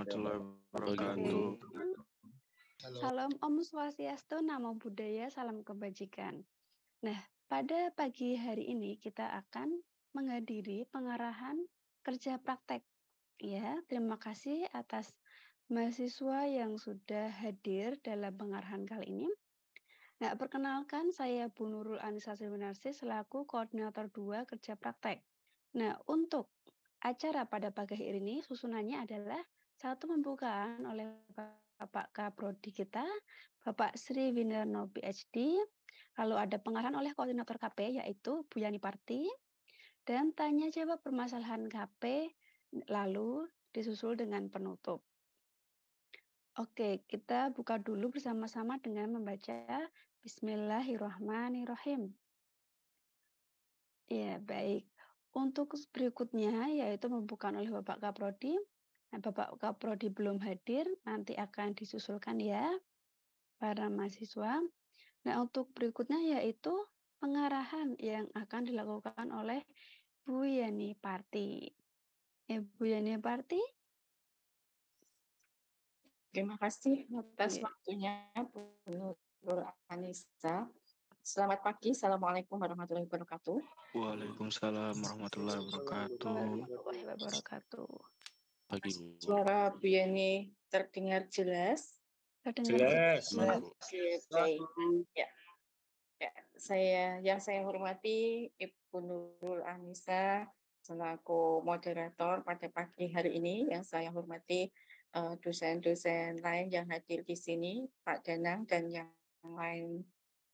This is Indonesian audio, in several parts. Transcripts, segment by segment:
warahmatullahi Oke. wabarakatuh. Salam Om Swastiastu, Namo Buddhaya, salam kebajikan. Nah, pada pagi hari ini kita akan menghadiri pengarahan kerja praktek. Ya, terima kasih atas mahasiswa yang sudah hadir dalam pengarahan kali ini. Nah, perkenalkan saya Bu Nurul Anissa Sriwinarsi selaku Koordinator 2 Kerja Praktek. Nah, untuk acara pada pagi hari ini susunannya adalah satu pembukaan oleh Bapak Kaprodi kita, Bapak Sri Winarno PhD, lalu ada pengarahan oleh Koordinator KP yaitu Bu Yani Parti, dan tanya jawab permasalahan KP, lalu disusul dengan penutup. Oke, kita buka dulu bersama-sama dengan membaca Bismillahirrahmanirrahim. Ya, baik. Untuk berikutnya yaitu pembukaan oleh Bapak Kaprodi. Nah, Bapak Kaprodi belum hadir, nanti akan disusulkan ya para mahasiswa. Nah, untuk berikutnya yaitu pengarahan yang akan dilakukan oleh Bu Yani Parti. Bu Yani Parti. Terima kasih atas Ya. waktunya Bu Nurul Anissa. Selamat pagi, Assalamualaikum warahmatullahi wabarakatuh. Waalaikumsalam warahmatullahi wabarakatuh. Warahmatullahi wabarakatuh. Pagi. Suara Bu Yani terdengar jelas? Terdengar Jelas. Oke, baik. Ya, yang saya hormati Ibu Nurul Anissa selaku moderator pada pagi hari ini. Yang saya hormati dosen-dosen lain yang hadir di sini, Pak Danang dan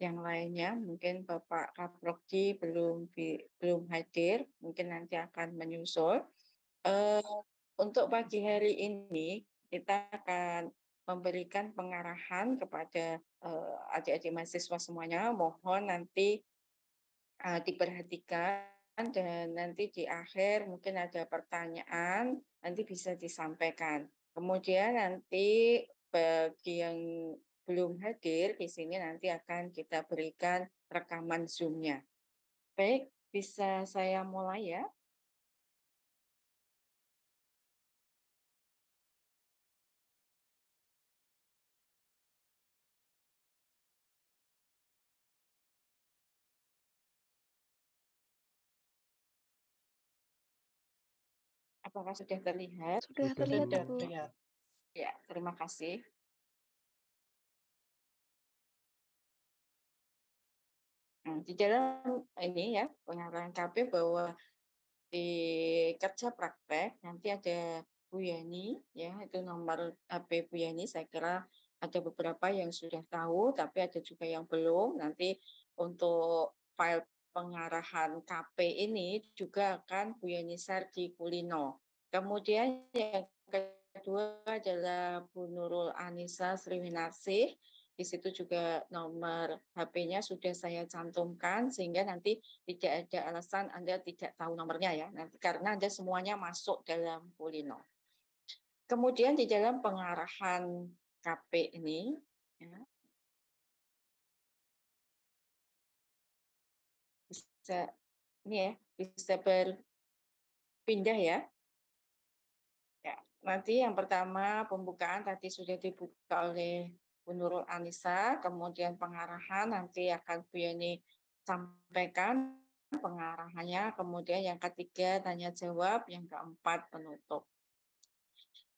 yang lainnya. Mungkin Bapak Kaprodi belum hadir, mungkin nanti akan menyusul. Untuk pagi hari ini kita akan memberikan pengarahan kepada adik-adik mahasiswa semuanya. Mohon nanti diperhatikan dan nanti di akhir mungkin ada pertanyaan, nanti bisa disampaikan. Kemudian nanti bagi yang belum hadir di sini nanti akan kita berikan rekaman Zoom-nya. Baik, bisa saya mulai ya? Apakah sudah terlihat? Sudah terlihat, Bu. Ya, terima kasih. Nah, di dalam ini ya, pengarahan KP bahwa di kerja praktek nanti ada Bu Yani, ya itu nomor HP Bu Yani. Saya kira ada beberapa yang sudah tahu, tapi ada juga yang belum. Nanti untuk file pengarahan KP ini juga akan Bu Yani Sardi Kulino. Kemudian yang kedua adalah Bu Nurul Anissa Sriwinarsi. Di situ juga nomor HP-nya sudah saya cantumkan sehingga nanti tidak ada alasan Anda tidak tahu nomornya ya. Nanti karena Anda semuanya masuk dalam Kulino. Kemudian di dalam pengarahan KP ini ya, bisa berpindah ya. Ya, nanti yang pertama pembukaan tadi sudah dibuka oleh Bu Nurul Anissa, kemudian pengarahan nanti akan Bu Yani sampaikan pengarahannya, kemudian yang ketiga tanya jawab, yang keempat penutup.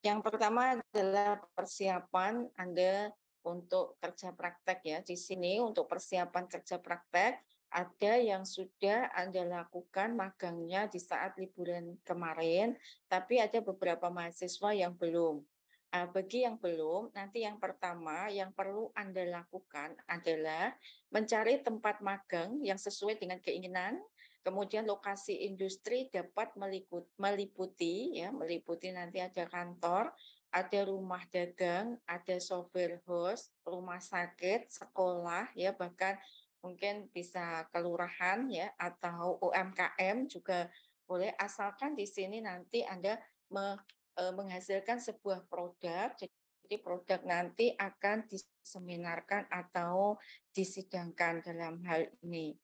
Yang pertama adalah persiapan Anda untuk kerja praktek ya. Di sini untuk persiapan kerja praktek ada yang sudah Anda lakukan magangnya di saat liburan kemarin, tapi ada beberapa mahasiswa yang belum. Bagi yang belum, nanti yang pertama yang perlu Anda lakukan adalah mencari tempat magang yang sesuai dengan keinginan, kemudian lokasi industri dapat meliputi nanti ada kantor, ada rumah dagang, ada software house, rumah sakit, sekolah, ya bahkan mungkin bisa kelurahan ya atau UMKM juga boleh, asalkan di sini nanti Anda menghasilkan sebuah produk. Jadi produk nanti akan diseminarkan atau disidangkan dalam hal ini.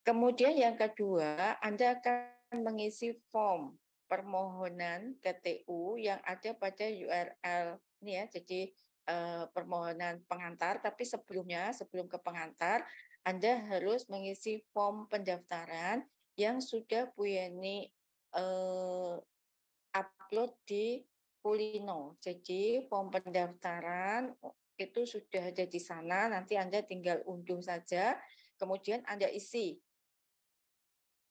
Kemudian yang kedua, Anda akan mengisi form permohonan ke TU yang ada pada URL ini ya. Jadi permohonan pengantar, tapi sebelum ke pengantar, Anda harus mengisi form pendaftaran yang sudah Bu Yeni upload di Kulino. Jadi form pendaftaran itu sudah ada di sana, nanti Anda tinggal unduh saja, kemudian Anda isi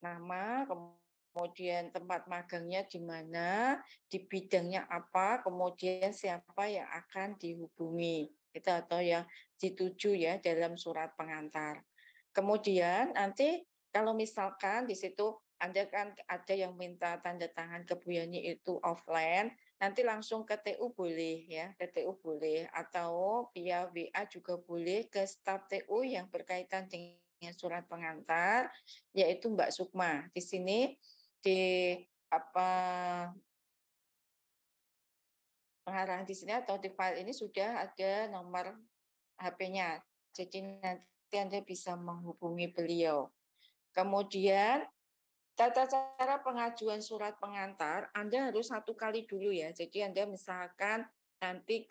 nama, kemudian tempat magangnya di mana, di bidangnya apa, kemudian siapa yang akan dihubungi, itu atau yang dituju ya dalam surat pengantar. Kemudian nanti kalau misalkan di situ Anda kan ada yang minta tanda tangan ke Bu Yani itu offline, nanti langsung ke TU boleh ya, ke TU boleh, atau via WA juga boleh ke staf TU yang berkaitan dengan surat pengantar, yaitu Mbak Sukma. Di sini di pengarahan di sini atau di file ini sudah ada nomor HP-nya. Jadi nanti Anda bisa menghubungi beliau. Kemudian tata cara pengajuan surat pengantar Anda harus 1 kali dulu ya. Jadi Anda misalkan nanti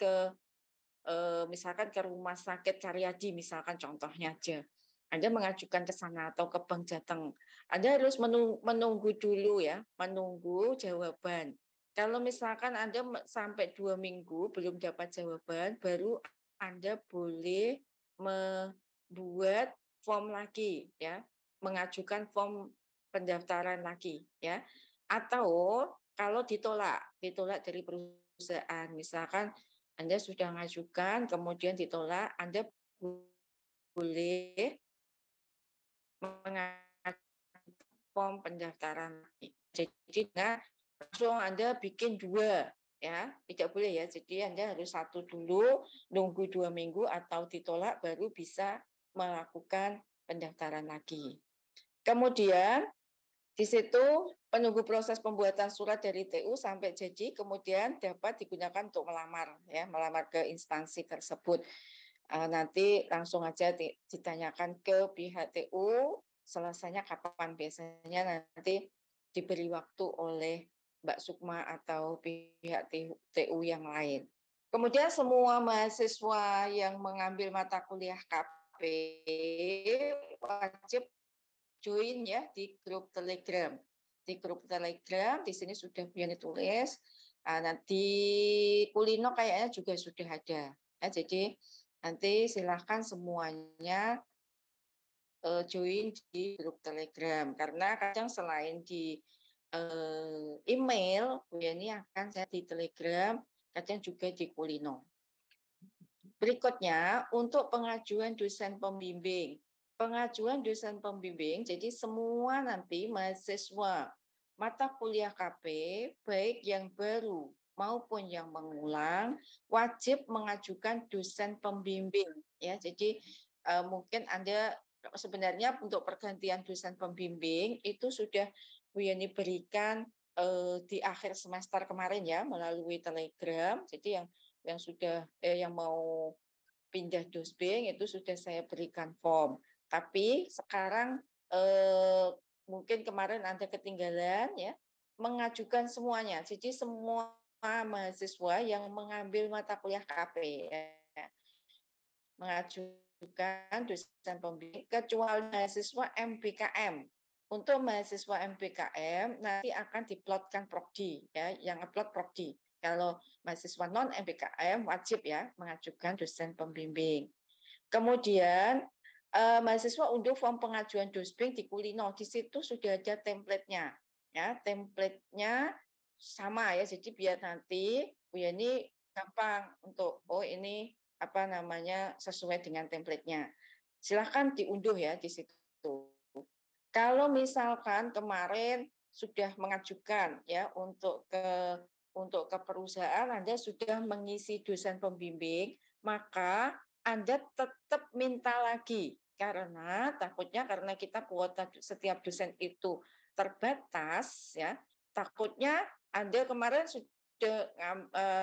misalkan ke Rumah Sakit Karyadi misalkan contohnya aja. Anda mengajukan ke sana atau ke Bank Jateng. Anda harus menunggu dulu ya, menunggu jawaban. Kalau misalkan Anda sampai 2 minggu belum dapat jawaban, baru Anda boleh membuat form lagi ya, mengajukan form pendaftaran lagi ya. Atau kalau ditolak dari perusahaan, misalkan Anda sudah mengajukan kemudian ditolak, Anda boleh mengajukan form pendaftaran. Jadi langsung Anda bikin 2 ya, tidak boleh ya. Jadi Anda harus 1 dulu, nunggu 2 minggu atau ditolak baru bisa melakukan pendaftaran lagi. Kemudian di situ penunggu proses pembuatan surat dari TU sampai jadi, kemudian dapat digunakan untuk melamar ya, melamar ke instansi tersebut. Nanti langsung aja ditanyakan ke pihak TU, selesainya kapan, biasanya nanti diberi waktu oleh Mbak Sukma atau pihak TU yang lain. Kemudian semua mahasiswa yang mengambil mata kuliah KP wajib join ya di grup Telegram. Di grup Telegram di sini sudah punya tulis. Nanti Kulino kayaknya juga sudah ada. Ya, jadi nanti silahkan semuanya join di grup Telegram, karena kadang selain di email, Bu Yani akan saya di Telegram, kadang juga di Kulino. Berikutnya untuk pengajuan dosen pembimbing. Pengajuan dosen pembimbing, jadi semua nanti mahasiswa mata kuliah KP, baik yang baru maupun yang mengulang, wajib mengajukan dosen pembimbing. Ya, jadi mungkin Anda sebenarnya untuk pergantian dosen pembimbing itu sudah Bu Yani berikan di akhir semester kemarin ya melalui Telegram. Jadi yang sudah yang mau pindah dosbing itu sudah saya berikan form. Tapi sekarang mungkin kemarin Anda ketinggalan ya, mengajukan semuanya. Jadi semua mahasiswa yang mengambil mata kuliah KP ya, mengajukan dosen pembimbing kecuali mahasiswa MBKM. Untuk mahasiswa MBKM nanti akan diplotkan Prodi ya, yang upload Prodi. Kalau mahasiswa non MBKM wajib ya mengajukan dosen pembimbing. Kemudian mahasiswa unduh form pengajuan dosbing di Kulino. Di situ sudah ada template-nya. Ya, template-nya sama ya. Jadi biar nanti Bu Yani gampang untuk ini apa namanya sesuai dengan template-nya. Silahkan diunduh ya di situ. Kalau misalkan kemarin sudah mengajukan ya untuk ke perusahaan, Anda sudah mengisi dosen pembimbing, maka Anda tetap minta lagi karena takutnya karena kita kuota setiap dosen itu terbatas ya, takutnya Anda kemarin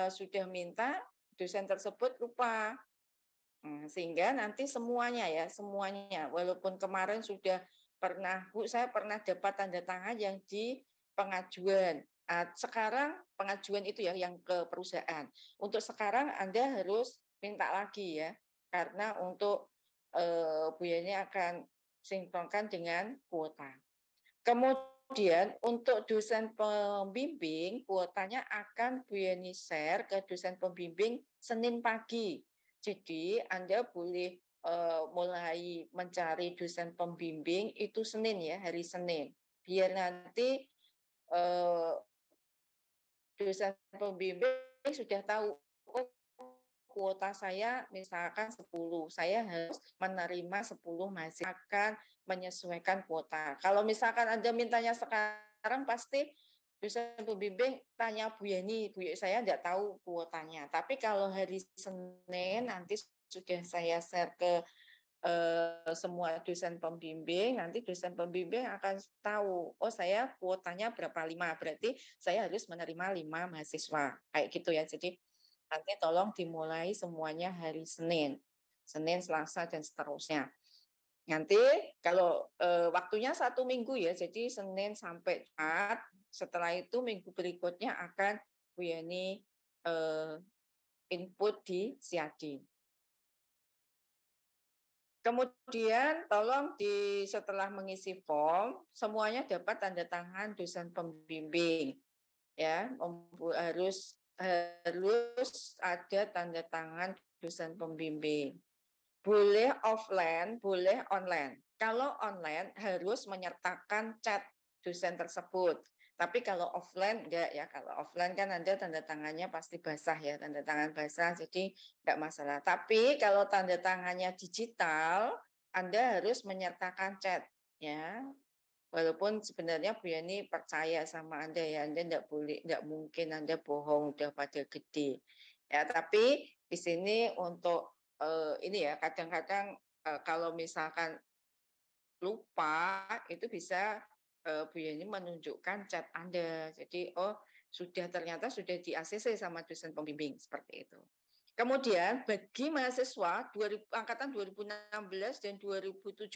sudah minta dosen tersebut lupa. Sehingga nanti semuanya walaupun kemarin sudah pernah Bu, saya pernah dapat tanda tangan yang di pengajuan, Sekarang pengajuan itu ya yang ke perusahaan. Untuk sekarang Anda harus minta lagi ya, karena untuk Bu Yani akan sinkronkan dengan kuota. Kemudian untuk dosen pembimbing, kuotanya akan Bu Yani share ke dosen pembimbing Senin pagi. Jadi Anda boleh mulai mencari dosen pembimbing itu Senin ya, hari Senin. Biar nanti dosen pembimbing sudah tahu, oh kuota saya misalkan 10, saya harus menerima 10 mahasiswa, akan menyesuaikan kuota. Kalau misalkan Anda mintanya sekarang, pasti dosen pembimbing tanya Bu Yani, Bu saya tidak tahu kuotanya. Tapi kalau hari Senin nanti sudah saya share ke semua dosen pembimbing, nanti dosen pembimbing akan tahu, oh saya kuotanya berapa 5, berarti saya harus menerima 5 mahasiswa. Kayak gitu ya. Jadi nanti tolong dimulai semuanya hari Senin, Selasa, dan seterusnya. Nanti kalau waktunya 1 minggu ya, jadi Senin sampai Jumat, setelah itu minggu berikutnya akan Bu Yani input di Siadi. Kemudian tolong setelah mengisi form, semuanya dapat tanda tangan dosen pembimbing. Ya, harus ada tanda tangan dosen pembimbing. Boleh offline, boleh online. Kalau online harus menyertakan chat dosen tersebut. Tapi kalau offline enggak ya. Kalau offline kan Anda tanda tangannya pasti basah ya, tanda tangan basah, jadi enggak masalah. Tapi kalau tanda tangannya digital, Anda harus menyertakan chat ya. Walaupun sebenarnya Bu Yani percaya sama Anda ya, Anda enggak mungkin Anda bohong udah pada gede. Ya, tapi di sini untuk ini ya, kadang-kadang kalau misalkan lupa itu bisa Bu Yani menunjukkan chat Anda. Jadi ternyata sudah di ACC sama dosen pembimbing seperti itu. Kemudian bagi mahasiswa angkatan 2016 dan 2017,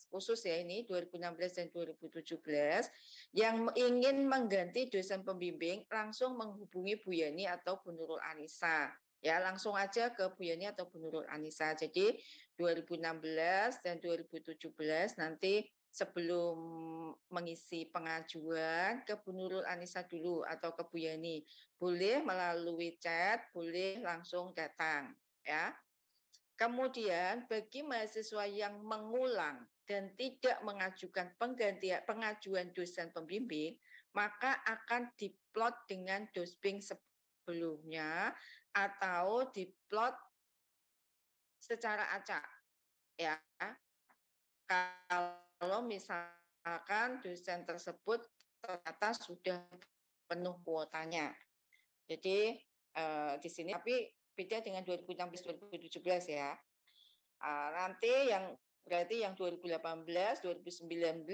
khusus ya ini 2016 dan 2017, yang ingin mengganti dosen pembimbing langsung menghubungi Bu Yani atau Bu Nurul Anissa. Ya, langsung aja ke Bu Yani atau Bu Nurul Anissa. Jadi 2016 dan 2017 nanti sebelum mengisi pengajuan ke Bu Nurul Anissa dulu atau ke Bu Yani. Boleh melalui chat, boleh langsung datang, ya. Kemudian bagi mahasiswa yang mengulang dan tidak mengajukan pengajuan dosen pembimbing, maka akan diplot dengan dosping sebelumnya atau diplot secara acak, ya. Kalau misalkan dosen tersebut ternyata sudah penuh kuotanya. Jadi di sini tapi beda dengan 2016-2017 ya. Nanti berarti yang 2018, 2019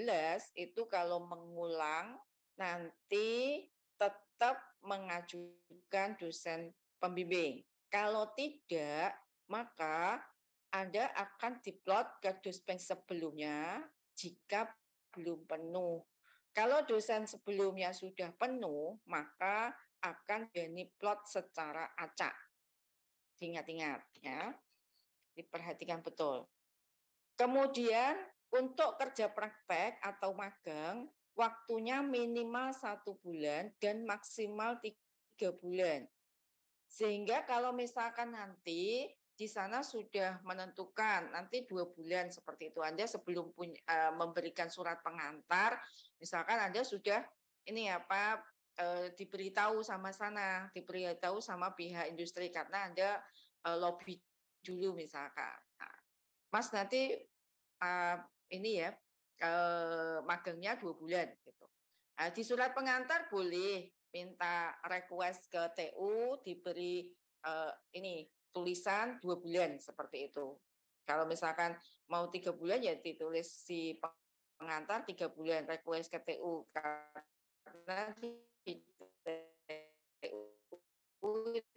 itu kalau mengulang nanti tetap mengajukan dosen pembimbing. Kalau tidak, maka Anda akan diplot ke dosen sebelumnya jika belum penuh. Kalau dosen sebelumnya sudah penuh, maka akan diplot secara acak. Ingat-ingat ya, diperhatikan betul. Kemudian untuk kerja praktek atau magang, waktunya minimal 1 bulan dan maksimal 3 bulan. Sehingga kalau misalkan nanti di sana sudah menentukan nanti 2 bulan seperti itu, Anda sebelum memberikan surat pengantar, misalkan Anda sudah diberitahu sama sana, diberitahu sama pihak industri karena Anda lobby dulu misalkan. Nah, Mas nanti magangnya 2 bulan gitu. Nah, di surat pengantar boleh minta request ke TU diberi tulisan 2 bulan seperti itu. Kalau misalkan mau 3 bulan ya ditulis si pengantar 3 bulan request ke TU karena di TU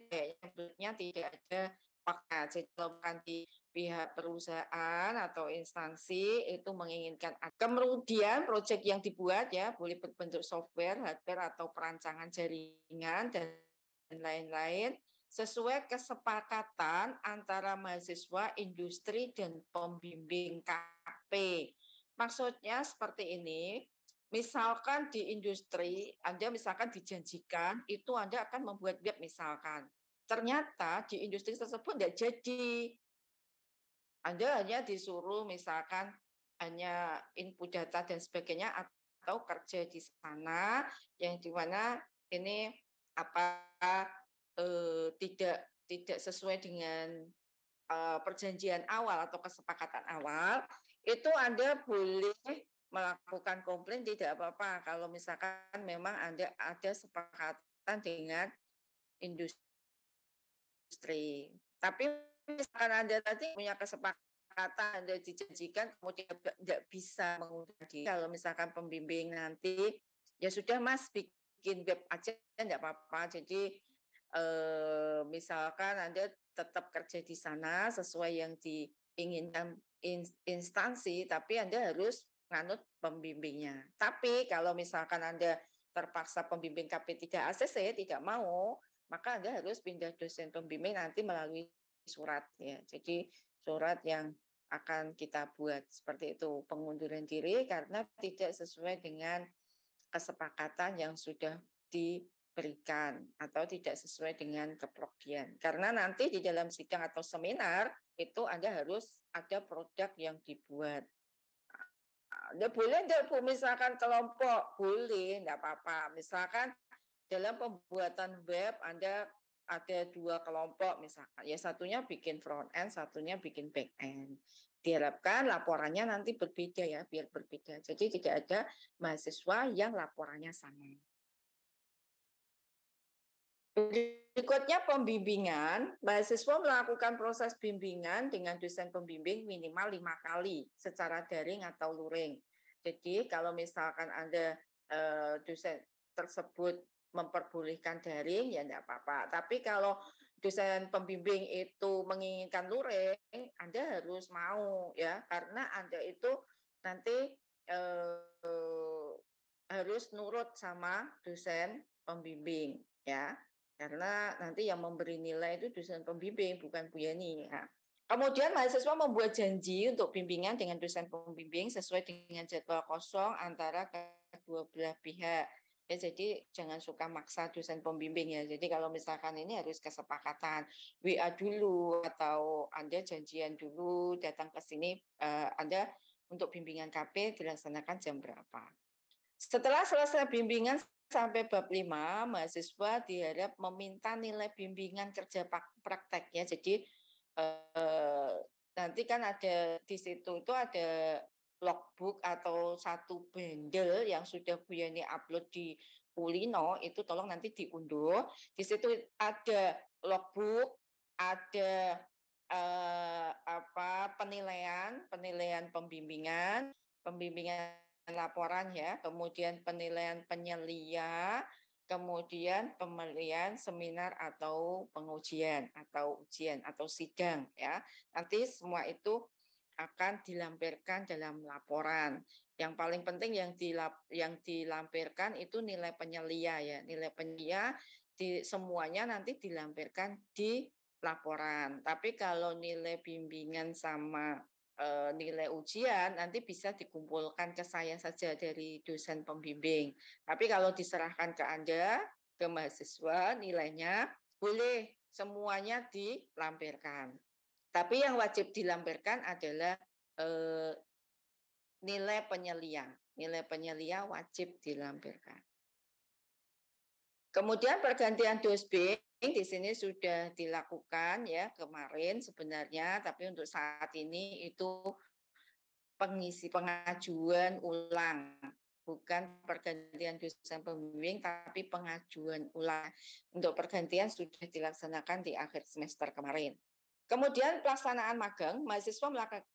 kayaknya tidak ada dampaknya. Jadi kalau bukan di pihak perusahaan atau instansi itu menginginkan. Kemudian proyek yang dibuat ya boleh berbentuk software, hardware atau perancangan jaringan dan lain-lain sesuai kesepakatan antara mahasiswa, industri dan pembimbing KP. Maksudnya seperti ini, misalkan di industri, Anda misalkan dijanjikan itu Anda akan membuat web misalkan. Ternyata di industri tersebut tidak jadi. Anda hanya disuruh misalkan hanya input data dan sebagainya atau kerja di sana yang di mana ini apa tidak sesuai dengan perjanjian awal atau kesepakatan awal, itu Anda boleh melakukan komplain tidak apa-apa kalau misalkan memang Anda ada sepakatan dengan industri. Tapi misalkan Anda tadi punya kesepakatan, Anda dijanjikan kemudian tidak bisa mengundurkan diri. Kalau misalkan pembimbing nanti, ya sudah Mas bikin web aja tidak apa-apa. Jadi misalkan Anda tetap kerja di sana sesuai yang diinginkan instansi, tapi Anda harus menganut pembimbingnya. Tapi kalau misalkan Anda terpaksa pembimbing KP tidak ACC, tidak mau, maka Anda harus pindah dosen pembimbing nanti melalui surat ya. Jadi surat yang akan kita buat seperti itu, pengunduran diri karena tidak sesuai dengan kesepakatan yang sudah diberikan atau tidak sesuai dengan keprodian. Karena nanti di dalam sidang atau seminar itu Anda harus ada produk yang dibuat. Anda boleh enggak Bu misalkan kelompok? Boleh, enggak apa-apa. Misalkan dalam pembuatan web Anda ada 2 kelompok misalkan. Ya satunya bikin front end, satunya bikin back end. Diharapkan laporannya nanti berbeda ya, biar berbeda. Jadi tidak ada mahasiswa yang laporannya sama. Berikutnya pembimbingan, mahasiswa melakukan proses bimbingan dengan dosen pembimbing minimal 5 kali secara daring atau luring. Jadi kalau misalkan Anda dosen tersebut memperbolehkan daring ya enggak apa-apa. Tapi kalau dosen pembimbing itu menginginkan luring, Anda harus mau ya karena Anda itu nanti harus nurut sama dosen pembimbing ya. Karena nanti yang memberi nilai itu dosen pembimbing, bukan Bu Yani. Ya. Kemudian mahasiswa membuat janji untuk bimbingan dengan dosen pembimbing sesuai dengan jadwal kosong antara kedua belah pihak. Ya, jadi jangan suka maksa dosen pembimbing ya. Jadi kalau misalkan ini harus kesepakatan WA dulu atau Anda janjian dulu datang ke sini Anda untuk bimbingan KP dilaksanakan jam berapa. Setelah selesai bimbingan sampai bab 5, mahasiswa diharap meminta nilai bimbingan kerja praktek ya. Jadi nanti kan ada di situ itu ada logbook atau satu bundle yang sudah Bu Yani upload di Pulino, itu tolong nanti diunduh. Di situ ada logbook, ada penilaian pembimbingan laporan ya, kemudian penilaian penyelia, kemudian pemilihan seminar atau pengujian atau ujian atau sidang ya. Nanti semua itu akan dilampirkan dalam laporan. Yang paling penting yang dilampirkan itu nilai penyelia ya. Nilai penyelia semuanya nanti dilampirkan di laporan. Tapi kalau nilai bimbingan sama nilai ujian nanti bisa dikumpulkan ke saya saja dari dosen pembimbing. Tapi kalau diserahkan ke Anda, ke mahasiswa, nilainya boleh semuanya dilampirkan. Tapi yang wajib dilampirkan adalah nilai penyelia. Nilai penyelia wajib dilampirkan. Kemudian pergantian dosbing di sini sudah dilakukan ya kemarin sebenarnya, tapi untuk saat ini itu pengajuan ulang, bukan pergantian dosen pembimbing, tapi pengajuan ulang. Untuk pergantian sudah dilaksanakan di akhir semester kemarin. Kemudian pelaksanaan magang, mahasiswa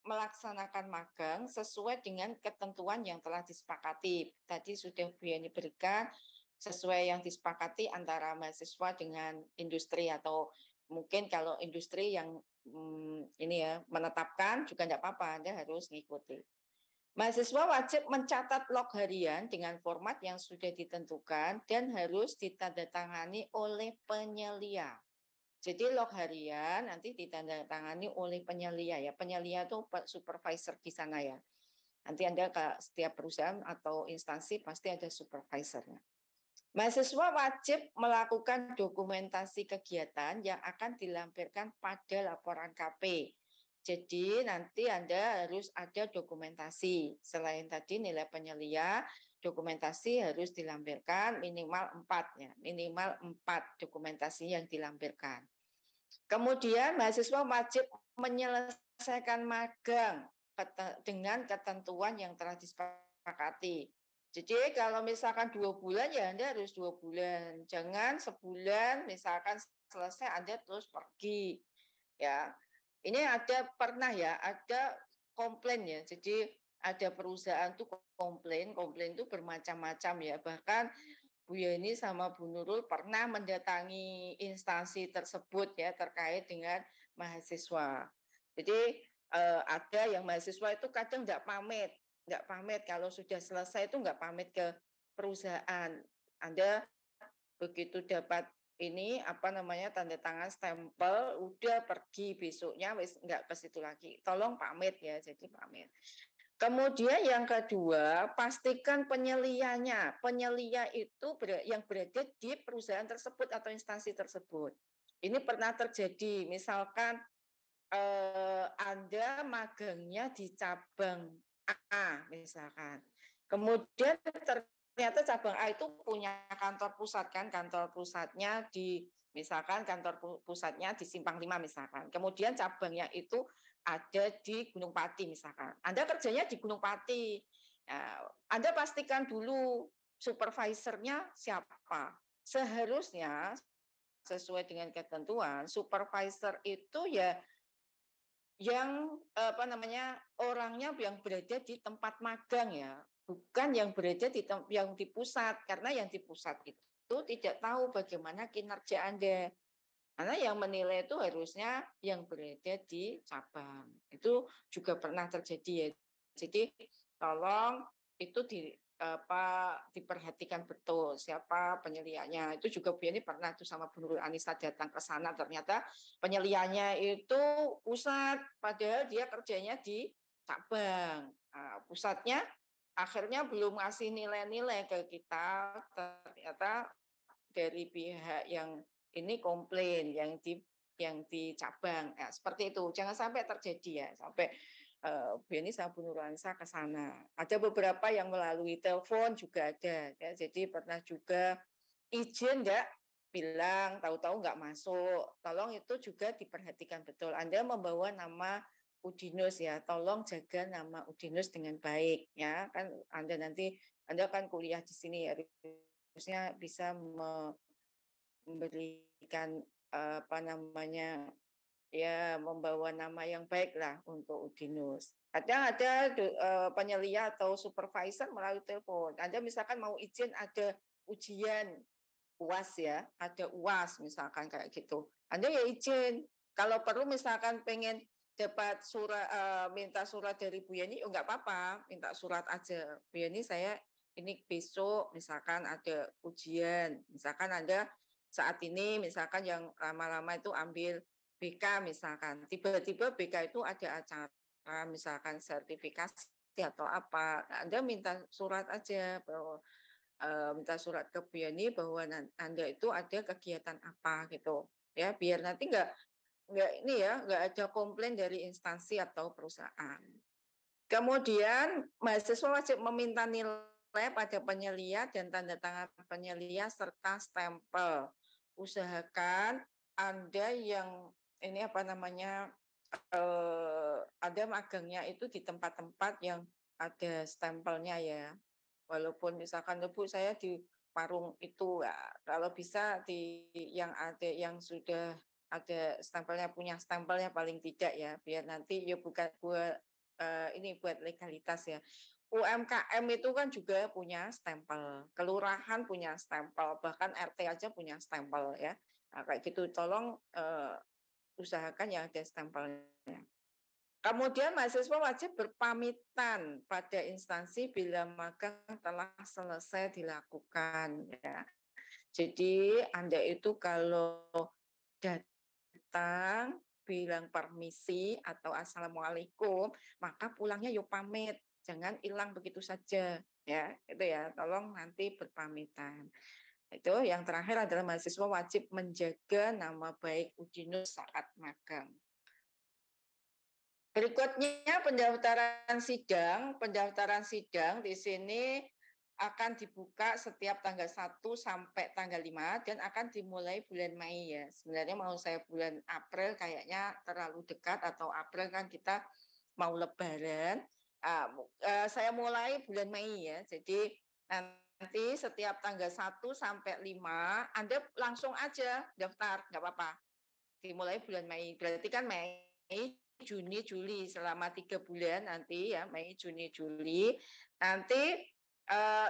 melaksanakan magang sesuai dengan ketentuan yang telah disepakati. Tadi sudah Bu Yani berikan sesuai yang disepakati antara mahasiswa dengan industri atau mungkin kalau industri yang ini ya menetapkan juga tidak apa-apa, Anda harus ngikuti. Mahasiswa wajib mencatat log harian dengan format yang sudah ditentukan dan harus ditandatangani oleh penyelia. Jadi log harian nanti ditandatangani oleh penyelia ya. Penyelia itu supervisor di sana ya. Nanti Anda ke setiap perusahaan atau instansi pasti ada supervisornya. Mahasiswa wajib melakukan dokumentasi kegiatan yang akan dilampirkan pada laporan KP. Jadi nanti Anda harus ada dokumentasi. Selain tadi nilai penyelia, dokumentasi harus dilampirkan minimal 4 ya, minimal 4 dokumentasi yang dilampirkan. Kemudian mahasiswa wajib menyelesaikan magang dengan ketentuan yang telah disepakati. Jadi kalau misalkan 2 bulan ya Anda harus 2 bulan. Jangan sebulan misalkan selesai Anda terus pergi. Ya. Ini pernah ya, ada komplain ya. Jadi ada perusahaan tuh komplain itu bermacam-macam ya. Bahkan Bu Yeni sama Bu Nurul pernah mendatangi instansi tersebut ya terkait dengan mahasiswa. Jadi ada yang mahasiswa itu kadang nggak pamit kalau sudah selesai itu nggak pamit ke perusahaan. Anda begitu dapat ini tanda tangan stempel udah pergi besoknya wis nggak ke situ lagi. Tolong pamit ya, jadi pamit. Kemudian yang kedua, pastikan penyelianya. Penyelia itu yang berada di perusahaan tersebut atau instansi tersebut. Ini pernah terjadi, misalkan Anda magangnya di cabang A, misalkan. Kemudian ternyata cabang A itu punya kantor pusat kan, kantor pusatnya misalkan kantor pusatnya di Simpang 5 misalkan. Kemudian cabangnya itu ada di Gunung Pati misalkan. Anda kerjanya di Gunung Pati. Nah, Anda pastikan dulu supervisornya siapa. Seharusnya sesuai dengan ketentuan, supervisor itu ya yang orangnya yang berada di tempat magang ya, bukan yang berada di pusat, karena yang di pusat itu tidak tahu bagaimana kinerja Anda. Karena yang menilai itu harusnya yang berada di cabang. Itu juga pernah terjadi ya. Jadi tolong itu diperhatikan betul siapa penyelianya. Itu juga Bu Yani pernah tuh sama Bu Nurul Anissa datang ke sana, ternyata penyelianya itu pusat, padahal dia kerjanya di cabang. Nah, pusatnya akhirnya belum ngasih nilai-nilai ke kita, ternyata dari pihak yang ini komplain yang di cabang. Ya, seperti itu. Jangan sampai terjadi ya, sampai Bu Yani sama Bu Nurlansa ke sana. Ada beberapa yang melalui telepon juga ada. Ya, jadi pernah juga izin enggak bilang tahu-tahu enggak masuk. Tolong itu juga diperhatikan betul. Anda membawa nama Udinus ya, tolong jaga nama Udinus dengan baik ya. Kan Anda kan kuliah di sini ya, harusnya bisa memberikan membawa nama yang baik lah untuk Udinus. Kadang ada penyelia atau supervisor melalui telepon. Anda misalkan mau izin ada ujian UAS ya, ada UAS misalkan kayak gitu. Anda ya izin. Kalau perlu misalkan pengen dapat surat, minta surat dari Bu Yani, enggak apa-apa, minta surat aja. Bu Yani saya ini besok misalkan ada ujian, misalkan Anda saat ini misalkan yang lama-lama itu ambil BK misalkan, tiba-tiba BK itu ada acara misalkan sertifikasi atau apa, Anda minta surat aja bahwa minta surat ke Bu Yani bahwa Anda itu ada kegiatan apa gitu ya, biar nanti nggak ada komplain dari instansi atau perusahaan. Kemudian mahasiswa wajib meminta nilai pada penyelia dan tanda tangan penyelia serta stempel. Usahakan Anda yang ini ada magangnya itu di tempat-tempat yang ada stempelnya ya. Walaupun misalkan Bu saya di warung itu ya, kalau bisa yang sudah ada stempelnya, punya stempelnya paling tidak ya, biar nanti ya bukan buat buat legalitas ya. UMKM itu kan juga punya stempel, kelurahan punya stempel, bahkan RT aja punya stempel ya. Nah, kayak gitu tolong usahakan yang ada stempelnya. Kemudian mahasiswa wajib berpamitan pada instansi bila magang telah selesai dilakukan ya. Jadi Anda itu kalau datang bilang permisi atau assalamualaikum, maka pulangnya yuk pamit, jangan hilang begitu saja ya. Itu ya, tolong nanti berpamitan. Itu yang terakhir adalah mahasiswa wajib menjaga nama baik Udinus saat magang. Berikutnya pendaftaran sidang. Pendaftaran sidang di sini akan dibuka setiap tanggal 1 sampai tanggal 5 dan akan dimulai bulan Mei ya. Sebenarnya mau saya bulan April kayaknya terlalu dekat, atau April kan kita mau lebaran. Saya mulai bulan Mei ya. Jadi nanti setiap tanggal 1 sampai 5 Anda langsung aja daftar, nggak apa-apa. Dimulai bulan Mei. Berarti kan Mei, Juni, Juli, selama 3 bulan nanti ya, Mei, Juni, Juli. Nanti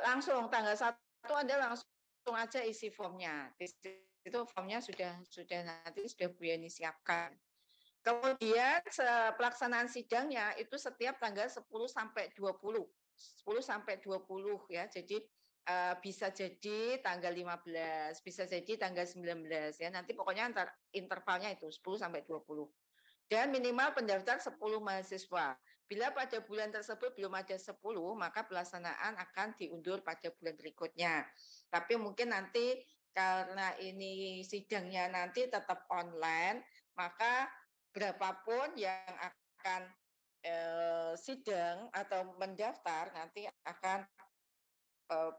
langsung tanggal 1 Anda langsung aja isi formnya. Di situ formnya sudah nanti sudah Bu Yani siapkan. Kemudian pelaksanaan sidangnya itu setiap tanggal 10 sampai 20. 10 sampai 20 ya. Jadi bisa jadi tanggal 15, bisa jadi tanggal 19 ya. Nanti pokoknya intervalnya itu 10 sampai 20. Dan minimal pendaftar 10 mahasiswa. Bila pada bulan tersebut belum ada 10, maka pelaksanaan akan diundur pada bulan berikutnya. Tapi mungkin nanti karena ini sidangnya nanti tetap online, maka berapapun yang akan sidang atau mendaftar nanti akan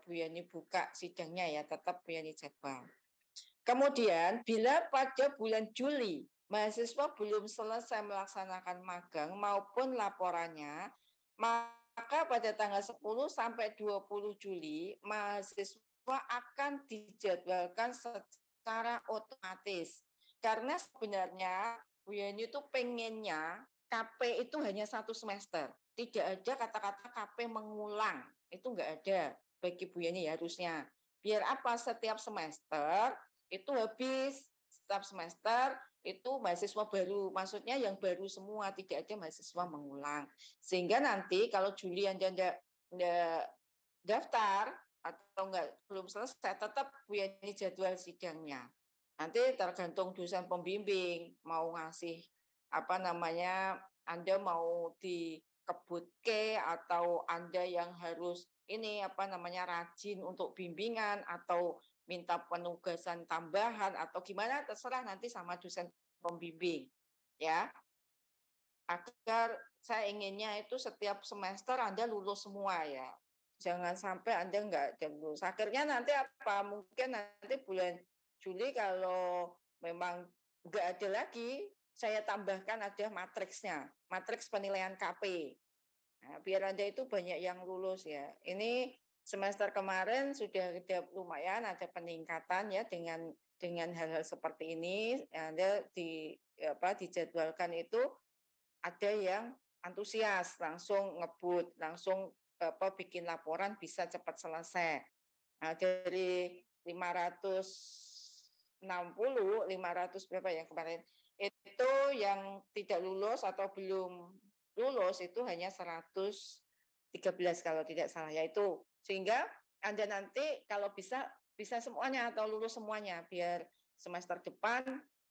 Bu Yani buka sidangnya ya, tetap Bu Yani jadwal. Kemudian bila pada bulan Juli mahasiswa belum selesai melaksanakan magang maupun laporannya, maka pada tanggal 10 sampai 20 Juli mahasiswa akan dijadwalkan secara otomatis. Karena sebenarnya Bu Yani itu pengennya KP itu hanya 1 semester. Tidak ada kata-kata KP mengulang. Itu enggak ada bagi Bu Yani harusnya. Biar apa? Setiap semester itu habis, setiap semester itu mahasiswa baru, maksudnya yang baru semua, tidak ada mahasiswa mengulang. Sehingga nanti kalau Juli Anda enggak daftar atau belum selesai, tetap Bu Yani jadwal sidangnya. Nanti tergantung dosen pembimbing mau ngasih Anda mau dikebut atau Anda yang harus rajin untuk bimbingan atau minta penugasan tambahan atau gimana, terserah nanti sama dosen pembimbing ya. Agar saya inginnya itu setiap semester Anda lulus semua ya. Jangan sampai Anda enggak lulus. Akhirnya nanti mungkin nanti bulan Juli kalau memang enggak ada lagi, saya tambahkan ada matriksnya, matriks penilaian KP. Nah, biar Anda itu banyak yang lulus ya. Ini semester kemarin sudah lumayan ada peningkatan ya dengan hal-hal seperti ini. Anda dijadwalkan itu ada yang antusias, langsung ngebut, langsung bikin laporan bisa cepat selesai. Nah, dari 500 berapa ya kemarin? Itu yang tidak lulus atau belum lulus itu hanya 113 kalau tidak salah, yaitu sehingga Anda nanti kalau bisa semuanya atau lulus semuanya biar semester depan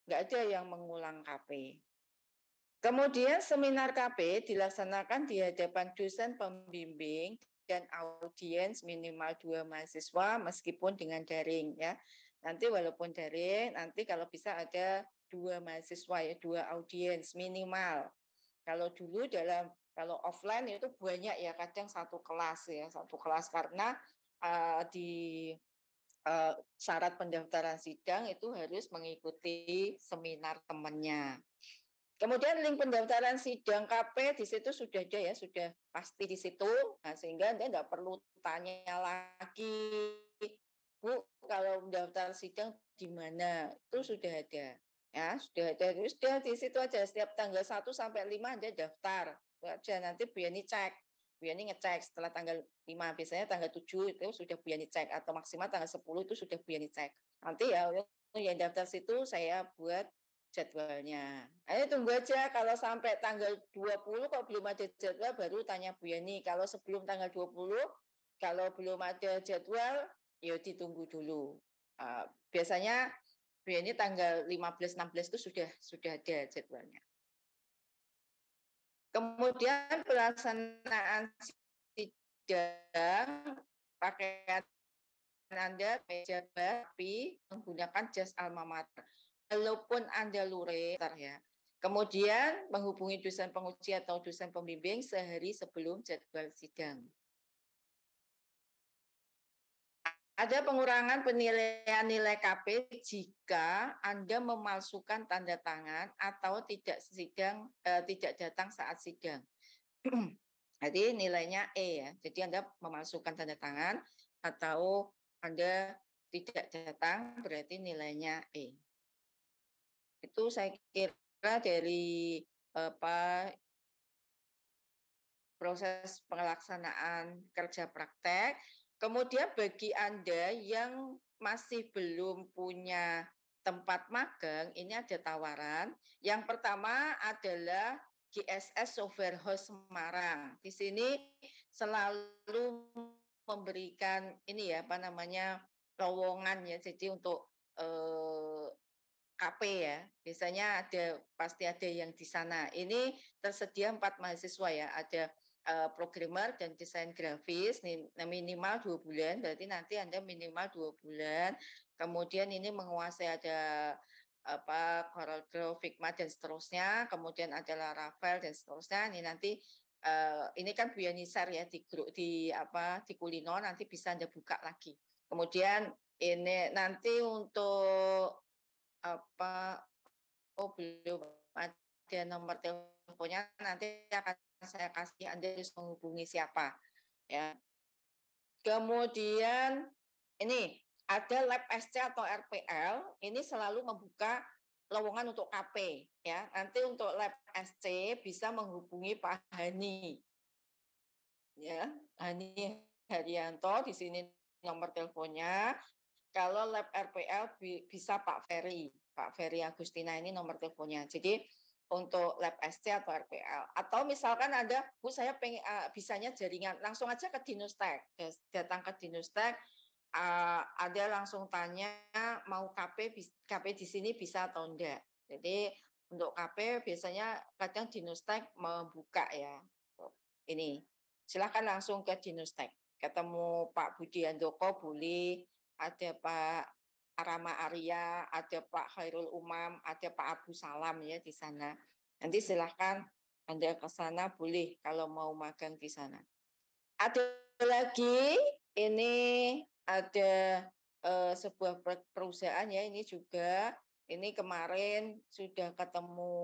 nggak ada yang mengulang KP. Kemudian seminar KP dilaksanakan di hadapan dosen pembimbing dan audiens minimal 2 mahasiswa meskipun dengan daring ya. Nanti walaupun daring, nanti kalau bisa ada 2 mahasiswa ya, 2 audiens minimal. Kalau dulu kalau offline itu banyak ya, kadang satu kelas karena di syarat pendaftaran sidang itu harus mengikuti seminar temannya. Kemudian link pendaftaran sidang KP di situ sudah ada ya, sudah pasti di situ. Nah, sehingga Anda tidak perlu tanya lagi, Bu, kalau mendaftar sidang di mana? Itu sudah ada. Ya, sudah ada. Sudah di situ aja setiap tanggal 1 sampai 5 Anda daftar. Aja nanti Bu Yani cek. Bu Yani ngecek setelah tanggal 5, biasanya tanggal 7 itu sudah Bu Yani cek atau maksimal tanggal 10 itu sudah Bu Yani cek. Nanti ya yang daftar situ saya buat jadwalnya. Ayo tunggu aja kalau sampai tanggal 20 kalau belum ada jadwal baru tanya Bu Yani. Kalau sebelum tanggal 20 kalau belum ada jadwal ya ditunggu dulu. Biasanya Bu Yani tanggal 15-16 itu sudah ada jadwalnya. Kemudian pelaksanaan sidang pakaian Anda meja bapi menggunakan jas alma mater. Walaupun Anda luring ya. Kemudian menghubungi dosen penguji atau dosen pembimbing sehari sebelum jadwal sidang. Ada pengurangan penilaian nilai KP jika Anda memalsukan tanda tangan atau tidak datang saat sidang. Jadi nilainya E ya. Jadi Anda memalsukan tanda tangan atau Anda tidak datang berarti nilainya E. Itu saya kira dari proses pelaksanaan kerja praktek. Kemudian bagi Anda yang masih belum punya tempat magang, ini ada tawaran. Yang pertama adalah GSS Software House Semarang. Di sini selalu memberikan ini ya lowongan ya. Jadi untuk KP ya, biasanya pasti ada yang di sana. Ini tersedia 4 mahasiswa ya, ada programmer dan desain grafis minimal 2 bulan, berarti nanti Anda minimal 2 bulan. Kemudian ini menguasai ada CorelDRAW, Figma dan seterusnya, kemudian ada Laravel dan seterusnya. Ini nanti ini kan Bu Yani share ya di grup di Kulino, nanti bisa Anda buka lagi. Kemudian ini nanti untuk belum ada nomor teleponnya, nanti akan saya kasih, Anda harus menghubungi siapa ya. Kemudian ini ada lab SC atau RPL, ini selalu membuka lowongan untuk KP ya. Nanti untuk lab SC bisa menghubungi Pak Hani ya, Hani Haryanto, di sini nomor teleponnya. Kalau lab RPL bisa Pak Ferry Agustina, ini nomor teleponnya. Jadi untuk lab SC atau RPL. Atau misalkan ada, Bu saya pengen bisanya jaringan, langsung aja ke Dinustek. Datang ke Dinustek, ada langsung tanya mau KP di sini bisa atau enggak. Jadi untuk KP biasanya kadang Dinustek membuka ya. Ini silahkan langsung ke Dinustek. Ketemu Pak Budi Andoko boleh, ada Pak Arama Arya, ada Pak Khairul Umam, ada Pak Abu Salam ya di sana. Nanti silahkan Anda ke sana boleh kalau mau magang di sana. Ada lagi, ini ada sebuah perusahaan ya, ini juga, ini kemarin sudah ketemu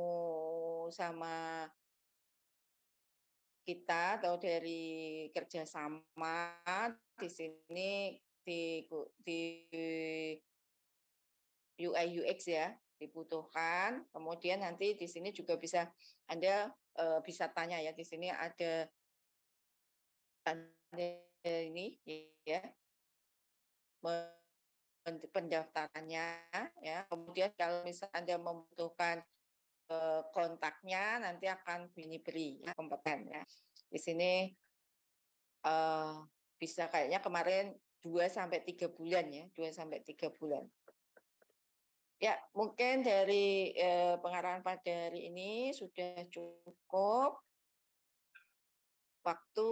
sama kita atau dari kerjasama di sini di UI UX ya dibutuhkan. Kemudian nanti di sini juga bisa Anda bisa tanya ya, di sini ada ini ya pendaftarannya ya. Kemudian kalau misalnya Anda membutuhkan kontaknya nanti akan beri ya, kompeten ya. Di sini bisa kayaknya kemarin 2-3 bulan ya, 2-3 bulan. Ya, mungkin dari pengarahan pada hari ini sudah cukup. Waktu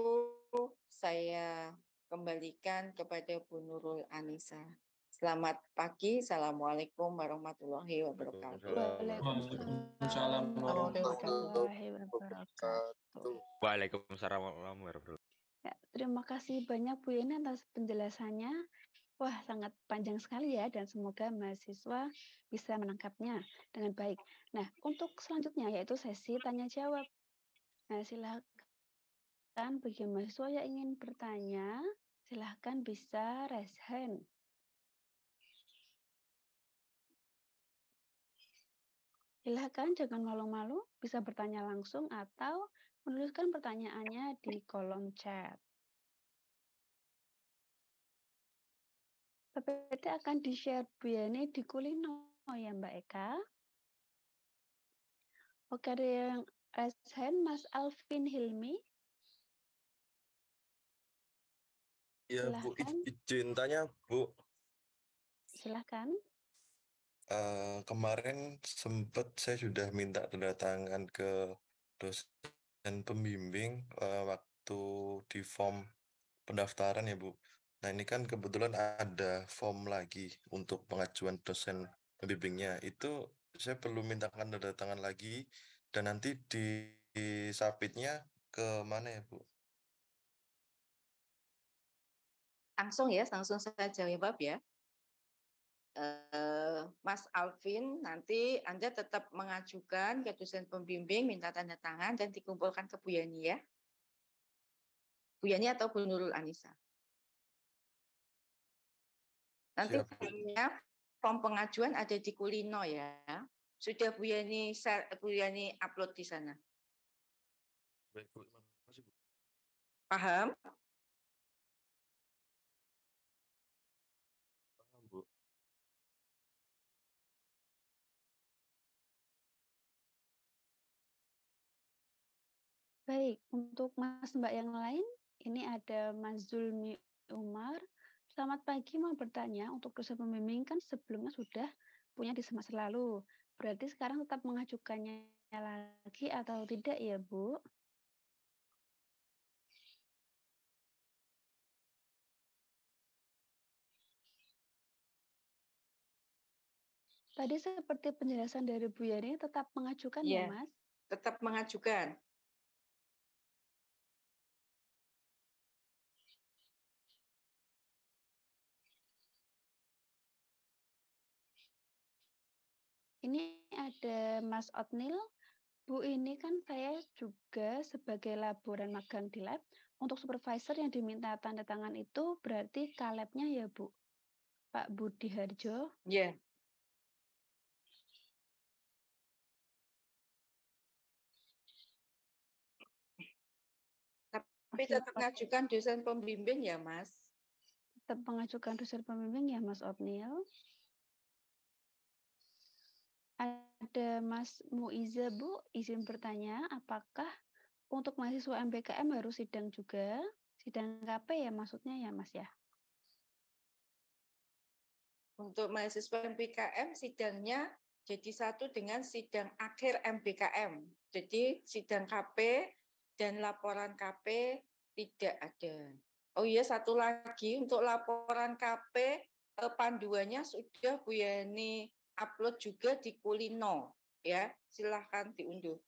saya kembalikan kepada Bu Nurul Anissa. Selamat pagi. Assalamualaikum warahmatullahi wabarakatuh. Waalaikumsalam warahmatullahi wabarakatuh. Waalaikumsalam warahmatullahi wabarakatuh. Ya, terima kasih banyak Bu Yani atas penjelasannya. Wah, sangat panjang sekali ya, dan semoga mahasiswa bisa menangkapnya dengan baik. Nah, untuk selanjutnya yaitu sesi tanya jawab. Nah, silakan bagi mahasiswa yang ingin bertanya, silakan bisa raise hand. Silakan jangan malu-malu, bisa bertanya langsung atau menuliskan pertanyaannya di kolom chat. PPT akan di-share Bu Yani di Kulino ya Mbak Eka. Oke, ada yang raise hand, Mas Alvin Hilmi. Ya Bu, Silahkan, izin tanya Bu. silahkan. Kemarin sempat saya sudah minta tanda tangan ke dosen pembimbing waktu di form pendaftaran ya Bu. Nah ini kan kebetulan ada form lagi untuk pengajuan dosen pembimbingnya. Itu saya perlu mintakan tanda tangan lagi dan nanti di submitnya ke mana ya Bu? Langsung saja jawab ya. Mas Alvin, nanti Anda tetap mengajukan ke dosen pembimbing, minta tanda tangan, dan dikumpulkan ke Bu Yani ya. Bu Yani atau Bu Nurul Anissa. Nanti Siap, Bu. formnya, form pengajuan ada di Kulino ya. Sudah Bu Yani upload di sana. Baik Bu, terima kasih Bu. Paham? Paham, Bu. Baik, untuk Mas Mbak yang lain, ini ada Mas Zulmi Umar. Selamat pagi, mau bertanya, untuk dosen pembimbing kan sebelumnya sudah punya di semester lalu. Berarti sekarang tetap mengajukannya lagi atau tidak ya, Bu? Tadi seperti penjelasan dari Bu Yani tetap mengajukan ya, Iya. Mas? Tetap mengajukan. Ini ada Mas Otnil. Bu, ini kan saya juga sebagai laboran magang di lab, untuk supervisor yang diminta tanda tangan itu berarti kalabnya ya, Bu? Pak Budi Harjo. Iya. Tapi Oke, tetap mengajukan dosen pembimbing ya, Mas. tetap mengajukan dosen pembimbing ya, Mas Otnil. Ada Mas Muiza, Bu, izin bertanya, apakah untuk mahasiswa MBKM harus sidang juga? Sidang KP ya maksudnya ya, Mas ya? Untuk mahasiswa MBKM sidangnya jadi satu dengan sidang akhir MBKM. Jadi sidang KP dan laporan KP tidak ada. Oh iya, satu lagi untuk laporan KP panduannya sudah Bu Yani upload juga di Kulino ya. Silahkan diunduh.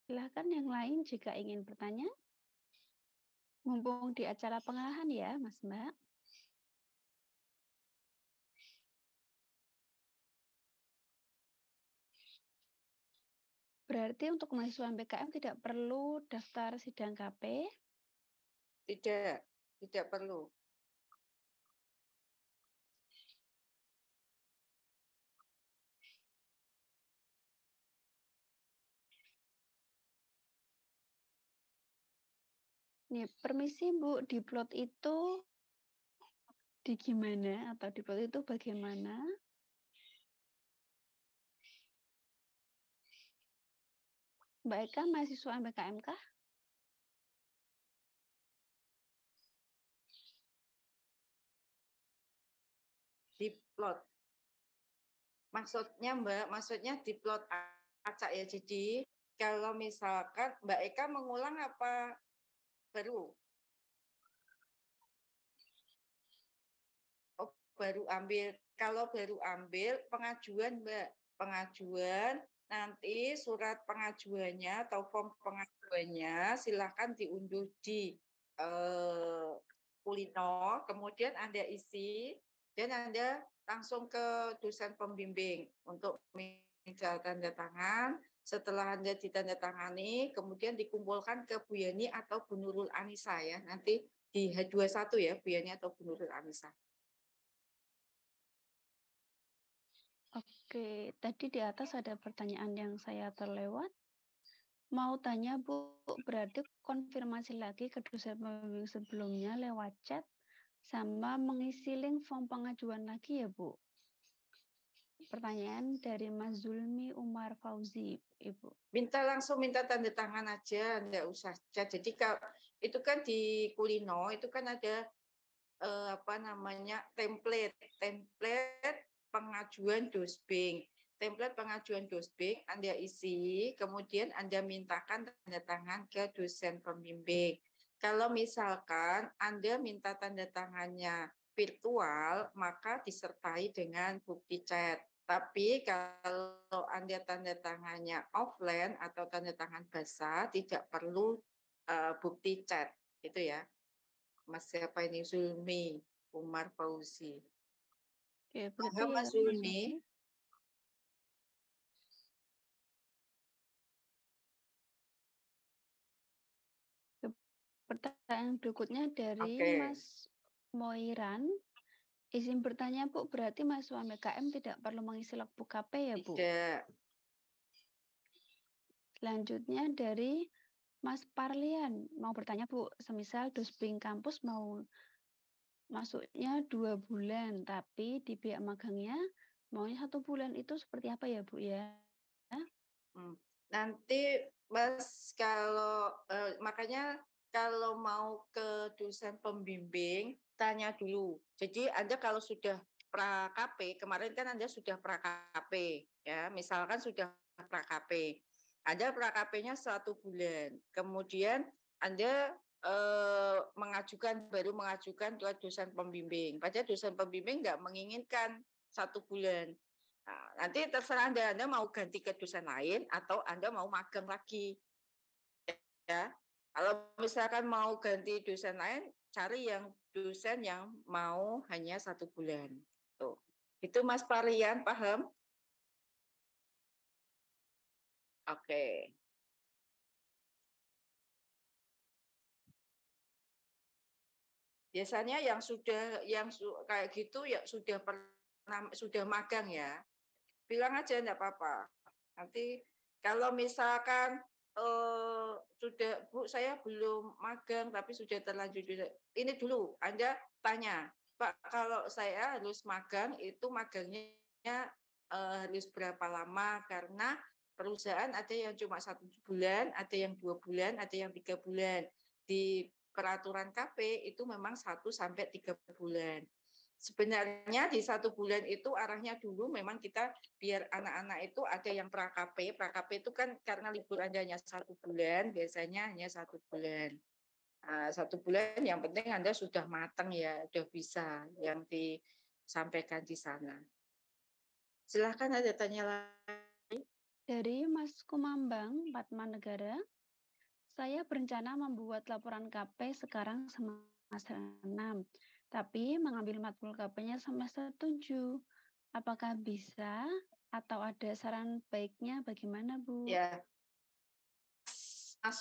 Silahkan yang lain jika ingin bertanya. Mumpung di acara pengarahan ya, Mas Mbak. Berarti untuk mahasiswa MBKM tidak perlu daftar sidang KP? Tidak perlu. Nih, permisi Bu, diplot itu di gimana atau diplot itu bagaimana? Mbak Eka mahasiswa MBKM kah? Diplot. Maksudnya Mbak, maksudnya diplot acak ya. Jadi kalau misalkan Mbak Eka mengulang apa baru? Oh, baru ambil. Kalau baru ambil pengajuan Mbak, pengajuan nanti surat pengajuannya atau form pengajuannya silahkan diunduh di Kulino, kemudian Anda isi dan Anda langsung ke dosen pembimbing untuk minta tanda tangan. Setelah Anda ditandatangani, kemudian dikumpulkan ke Bu Yani atau Bu Nurul Anissa ya. Nanti di H21 ya, Bu Yani atau Bu Nurul Anissa. Oke, tadi di atas ada pertanyaan yang saya terlewat. Mau tanya Bu, berarti konfirmasi lagi ke dosen pembimbing sebelumnya lewat chat sama mengisi link form pengajuan lagi ya Bu? Pertanyaan dari Mas Zulmi Umar Fauzi, Ibu. Langsung minta tanda tangan aja, enggak usah chat. Jadi kalau itu kan di Kulino itu kan ada template pengajuan dosbing. Template pengajuan dosbing Anda isi, kemudian Anda mintakan tanda tangan ke dosen pembimbing. Kalau misalkan Anda minta tanda tangannya virtual, maka disertai dengan bukti chat. Tapi kalau Anda tanda tangannya offline atau tanda tangan basah, tidak perlu bukti chat, gitu ya. Mas siapa ini? Zulmi Umar Fauzi. Oke, berarti Paham ya, Mas Zulmi? Pertanyaan berikutnya dari Oke. Mas Moiran. Izin bertanya Bu, berarti mahasiswa MKM tidak perlu mengisi logbook KP ya Bu? Tidak. Selanjutnya dari Mas Parlian, mau bertanya Bu, semisal dosbing kampus mau masuknya 2 bulan, tapi di pihak magangnya maunya 1 bulan, itu seperti apa ya Bu ya? Nanti Mas kalau makanya kalau mau ke dosen pembimbing tanya dulu. Jadi Anda kalau sudah pra KP, kemarin kan Anda sudah pra KP ya, misalkan sudah pra KP. Anda pra KP-nya 1 bulan. Kemudian Anda baru mengajukan ke dosen pembimbing. Padahal dosen pembimbing nggak menginginkan 1 bulan. Nah, nanti terserah Anda mau ganti ke dosen lain atau Anda mau magang lagi. Ya. Kalau misalkan mau ganti dosen lain, cari yang dosen yang mau hanya 1 bulan. Tuh. Itu Mas Parian, paham? Oke. Biasanya yang kayak gitu ya sudah magang ya. Bilang aja enggak apa-apa. Nanti kalau misalkan sudah Bu, saya belum magang tapi sudah terlanjur ini dulu Anda tanya, Pak, kalau saya harus magang itu magangnya harus berapa lama, karena perusahaan ada yang cuma 1 bulan, ada yang 2 bulan, ada yang 3 bulan. Di peraturan KP itu memang 1 sampai 3 bulan. Sebenarnya di 1 bulan itu arahnya dulu memang kita biar anak-anak itu ada yang pra KP. Pra KP itu kan karena libur Anda hanya 1 bulan, biasanya hanya 1 bulan. 1 bulan yang penting Anda sudah matang ya, sudah bisa yang disampaikan di sana. Silahkan ada tanya lagi. Dari Mas Kumambang, Padmanegara, saya berencana membuat laporan KP sekarang semester 6, tapi mengambil matkul KP-nya semester 7. Apakah bisa atau ada saran baiknya bagaimana, Bu? Ya. Mas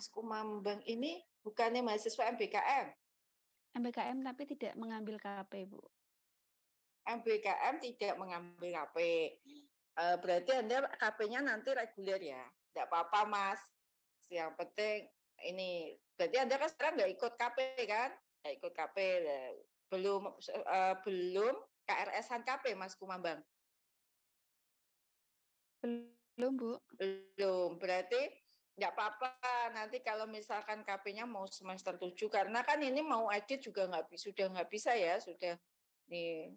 Kumambang ini bukannya mahasiswa MBKM? MBKM tapi tidak mengambil KP, Bu. MBKM tidak mengambil KP. Berarti Anda KP-nya nanti reguler ya. Tidak apa-apa, Mas. Yang penting ini, berarti Anda kan sekarang nggak ikut KP kan? Nggak ikut KP. Belum KRS-an KP, Mas Kumambang? Belum, Bu. Belum. Berarti nggak apa-apa nanti kalau misalkan KP-nya mau semester 7, karena kan ini mau edit juga sudah nggak bisa ya, sudah nih.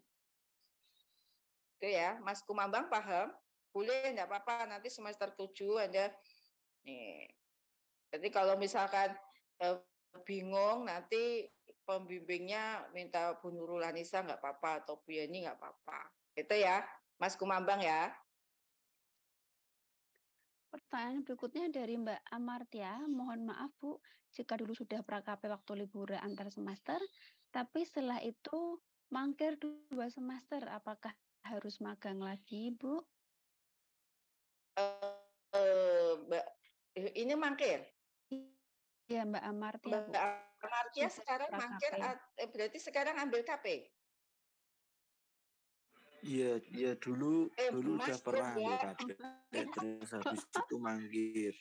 Itu ya, Mas Kumambang paham? Boleh, enggak apa-apa, nanti semester 7 Anda nih. Jadi kalau misalkan bingung, nanti pembimbingnya minta Bu Nurul Anissa enggak apa-apa, atau Bu Yani enggak apa-apa. Itu ya, Mas Kumambang ya. Pertanyaan berikutnya dari Mbak Amartya. Mohon maaf Bu, jika dulu sudah pra-KP waktu liburan antar semester, tapi setelah itu mangkir 2 semester, apakah harus magang lagi, Bu? Mbak, ini mangkir? Ya, Mbak Amartya, Bu. Mbak Amartya Sudah sekarang mangkir, pra-KP. berarti sekarang ambil KP? Iya dulu udah Mas pernah ambil Mbak. KP, terus habis itu mangkir.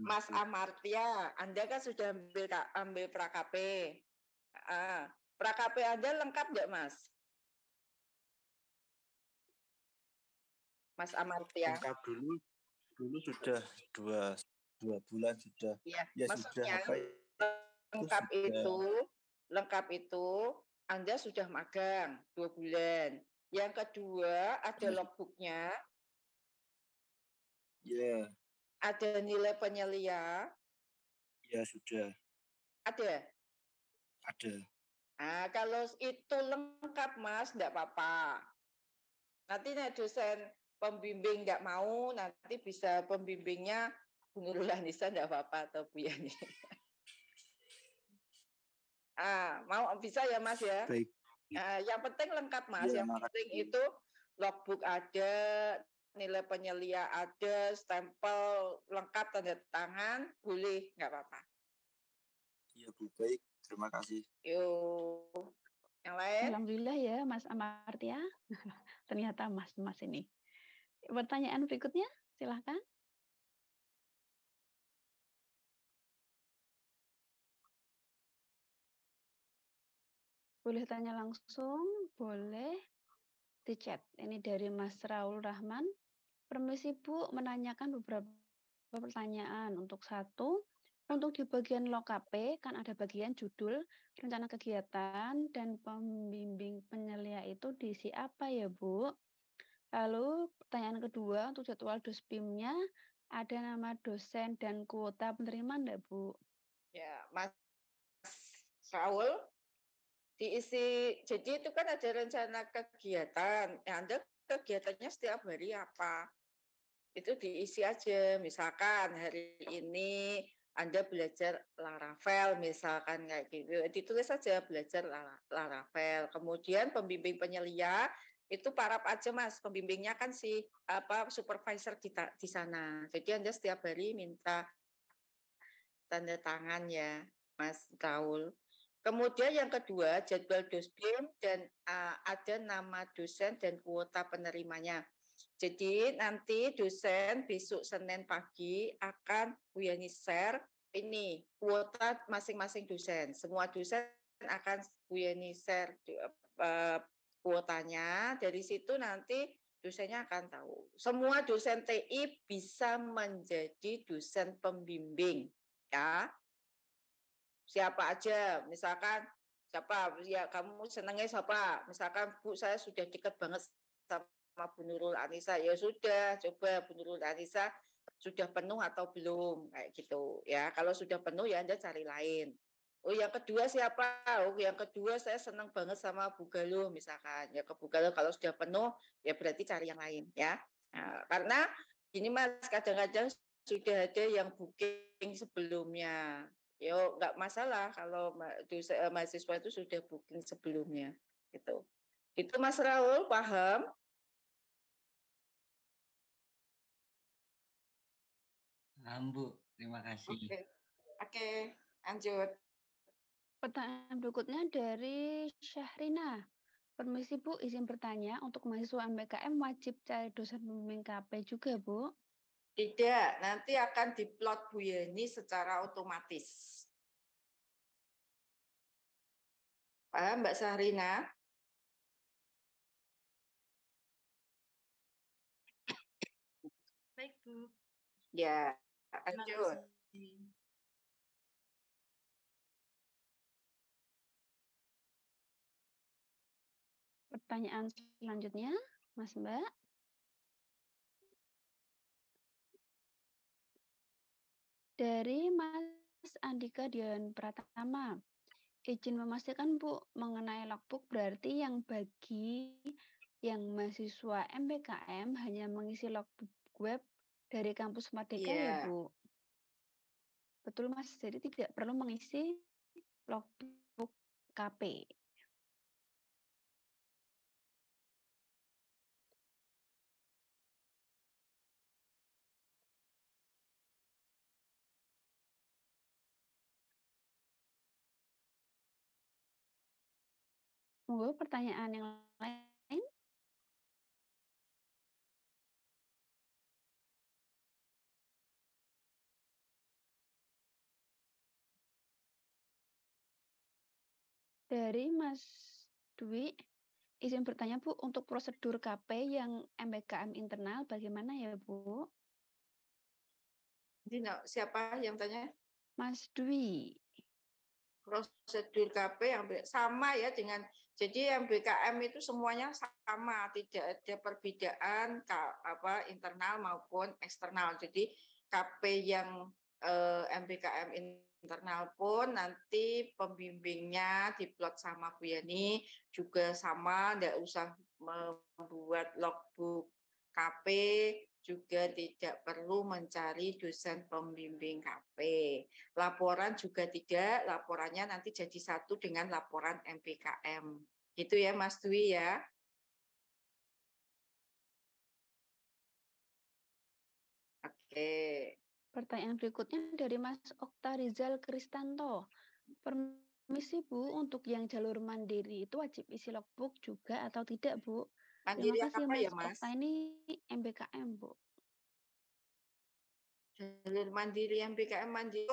Mas Amartya, Anda kan sudah ambil pra-KP. Pra-KP Anda lengkap nggak, Mas? Mas Amartya. Lengkap dulu sudah dua bulan sudah. Ya, Sudah maksudnya apa lengkap itu Anda sudah magang 2 bulan. Yang kedua ada logbooknya, ya ada nilai penyelia, ya sudah ada. Nah, kalau itu lengkap, Mas, enggak apa-apa. Nanti dosen pembimbing nggak mau, nanti bisa pembimbingnya Bu Nurul Anissa enggak apa-apa atau Bu Yani. Mau bisa ya, Mas ya? Baik. Yang penting lengkap, Mas. Ya, yang penting itu logbook ada, nilai penyelia ada, stempel lengkap, tanda tangan, boleh, nggak apa-apa. Iya, Bu. Baik, terima kasih. Yuk, yang lain? Alhamdulillah ya, Mas Amartya. Ternyata Mas ini. Pertanyaan berikutnya, silahkan. Boleh tanya langsung, boleh di chat. Ini dari Mas Raul Rahman. Permisi Bu, menanyakan beberapa pertanyaan. Untuk satu, untuk di bagian LOKP kan ada bagian judul, rencana kegiatan, dan pembimbing penyelia itu diisi apa ya Bu? Lalu pertanyaan kedua, untuk jadwal dospimnya ada nama dosen dan kuota penerima enggak Bu? Ya, Mas Raul, diisi, jadi itu kan ada rencana kegiatan. Anda kegiatannya setiap hari apa? Itu diisi aja. Misalkan hari ini Anda belajar Laravel, misalkan kayak gitu. Ditulis saja belajar Laravel. Kemudian pembimbing penyelia itu parap aja, Mas. Pembimbingnya kan si supervisor kita di sana. Jadi Anda setiap hari minta tanda tangan ya, Mas Raul. Kemudian yang kedua, jadwal dospim dan ada nama dosen dan kuota penerimanya. Jadi nanti dosen besok Senin pagi akan Bu Yani share ini kuota masing-masing dosen. Semua dosen akan Bu Yani share kuotanya. Dari situ nanti dosennya akan tahu. Semua dosen TI bisa menjadi dosen pembimbing. Ya, siapa aja, misalkan siapa ya kamu senangnya siapa, misalkan Bu saya sudah dekat banget sama Bu Nurul Anissa, ya sudah coba Bu Nurul Anissa sudah penuh atau belum kayak gitu ya. Kalau sudah penuh ya Anda cari lain. Oh yang kedua siapa? Oh yang kedua saya senang banget sama Bu Galuh misalkan ya, ke Bu Galuh. Kalau sudah penuh ya berarti cari yang lain ya. Nah, karena ini Mas kadang-kadang sudah ada yang booking sebelumnya. Yo nggak masalah kalau mahasiswa itu sudah booking sebelumnya gitu. Itu Mas Raul paham? Paham Bu, terima kasih. Oke, lanjut. Pertanyaan berikutnya dari Syahrina. Permisi Bu, izin bertanya, untuk mahasiswa MBKM wajib cari dosen pembimbing KP juga Bu? Tidak, nanti akan diplot Bu Yani secara otomatis. Paham Mbak Sahrina? Baik Bu. Ya, Terima lanjut. kasih. Pertanyaan selanjutnya, Mas Mbak. Dari Mas Andika Dian Pratama. Izin memastikan Bu, mengenai logbook berarti yang bagi yang mahasiswa MBKM hanya mengisi logbook web dari kampus Merdeka ya Bu? Betul Mas, jadi tidak perlu mengisi logbook KP. Monggo pertanyaan yang lain. Dari Mas Dwi, izin bertanya Bu, untuk prosedur KP yang MBKM internal bagaimana ya Bu? Siapa yang tanya? Mas Dwi. Prosedur KP yang sama ya dengan, jadi MBKM itu semuanya sama, tidak ada perbedaan internal maupun eksternal. Jadi KP yang MBKM internal pun nanti pembimbingnya diplot sama Bu Yani juga sama, tidak usah membuat logbook KP, juga tidak perlu mencari dosen pembimbing KP. Laporan juga tidak, laporannya nanti jadi satu dengan laporan MBKM. Gitu ya Mas Dwi ya. Oke. Pertanyaan berikutnya dari Mas Okta Rizal Kristanto. Permisi Bu, untuk yang jalur mandiri itu wajib isi logbook juga atau tidak Bu? Mandiri Terima kasih apa Mas ya Mas? Okta, ini MBKM Bu. Jalur mandiri MBKM mandiri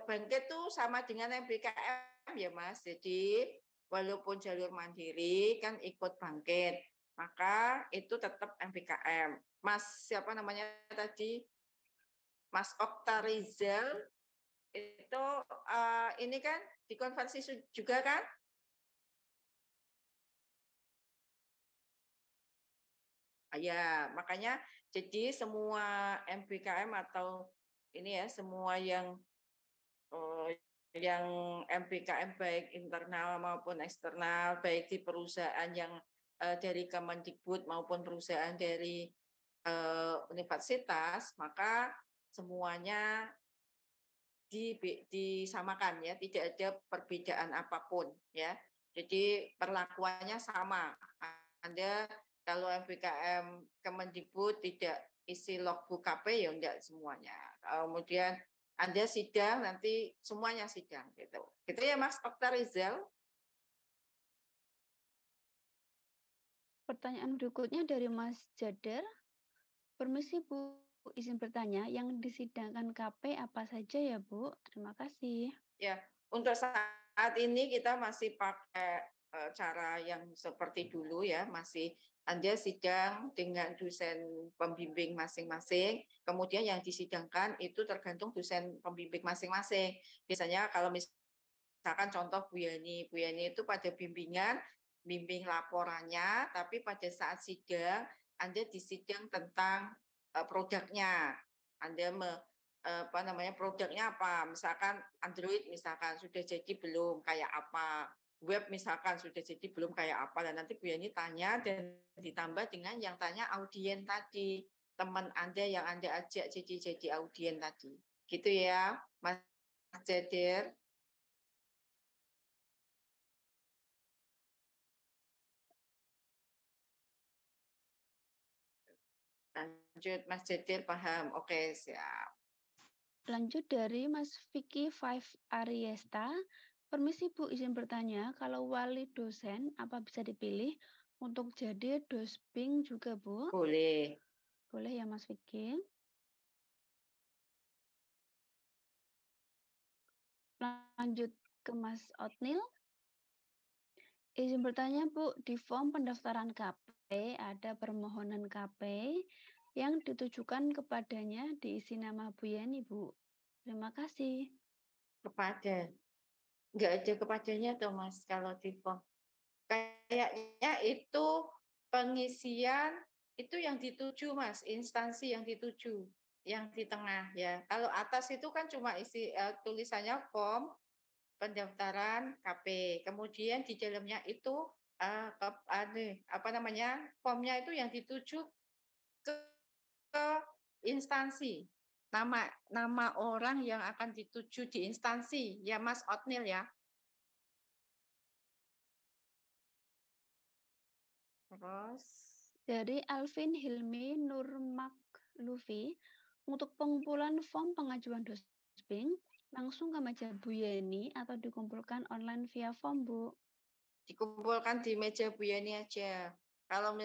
bangkit tuh sama dengan MBKM ya Mas. Jadi walaupun jalur mandiri kan ikut bangkit, maka itu tetap MBKM. Mas siapa namanya tadi? Mas Okta Rizal itu ini kan dikonversi juga kan? Ya, makanya jadi semua MBKM atau ini ya semua yang MBKM baik internal maupun eksternal, baik di perusahaan yang dari Kemendikbud maupun perusahaan dari universitas, maka semuanya disamakan ya, tidak ada perbedaan apapun ya. Jadi perlakuannya sama. Anda kalau MBKM Kemendikbud tidak isi logbook KP ya enggak semuanya. Kemudian Anda sidang nanti semuanya sidang gitu. Gitu ya Mas Okta Rizal. Pertanyaan berikutnya dari Mas Jader. Permisi Bu, izin bertanya, yang disidangkan KP apa saja ya Bu? Terima kasih. Ya, untuk saat ini kita masih pakai cara yang seperti dulu ya, masih Anda sidang dengan dosen pembimbing masing-masing, kemudian yang disidangkan itu tergantung dosen pembimbing masing-masing. Biasanya kalau misalkan contoh Bu Yani itu pada bimbing laporannya, tapi pada saat sidang Anda disidang tentang produknya. Anda produknya apa? Misalkan Android misalkan sudah jadi belum, kayak apa? Web misalkan sudah jadi belum, kayak apa? Dan nanti Bu Yani tanya dan ditambah dengan yang tanya audien tadi, teman Anda yang Anda ajak jadi audien tadi. Gitu ya, Mas Jadir. Lanjut Mas Jadir, paham? Oke, siap. Lanjut dari Mas Vicky 5 Ariesta. Permisi Bu, izin bertanya, kalau wali dosen apa bisa dipilih untuk jadi dosbing juga Bu? Boleh. Boleh ya Mas Vicky. Lanjut ke Mas Otnil. Izin bertanya Bu, di form pendaftaran KP ada permohonan KP yang ditujukan kepadanya diisi nama Bu Yani Bu. Terima kasih. Kepada. Nggak ada kepadanya tuh Mas kalau di form. Kayaknya itu pengisian itu yang dituju Mas, instansi yang dituju, yang di tengah ya. Kalau atas itu kan cuma isi tulisannya form pendaftaran KP. Kemudian di dalamnya itu formnya itu yang dituju ke instansi. Nama orang yang akan dituju di instansi ya Mas Otnil ya. Terus dari Alvin Hilmi Nurmaklufi, untuk pengumpulan form pengajuan dosbing langsung ke meja Bu Yeni atau dikumpulkan online via form, Bu? Dikumpulkan di meja Bu Yani aja. Kalau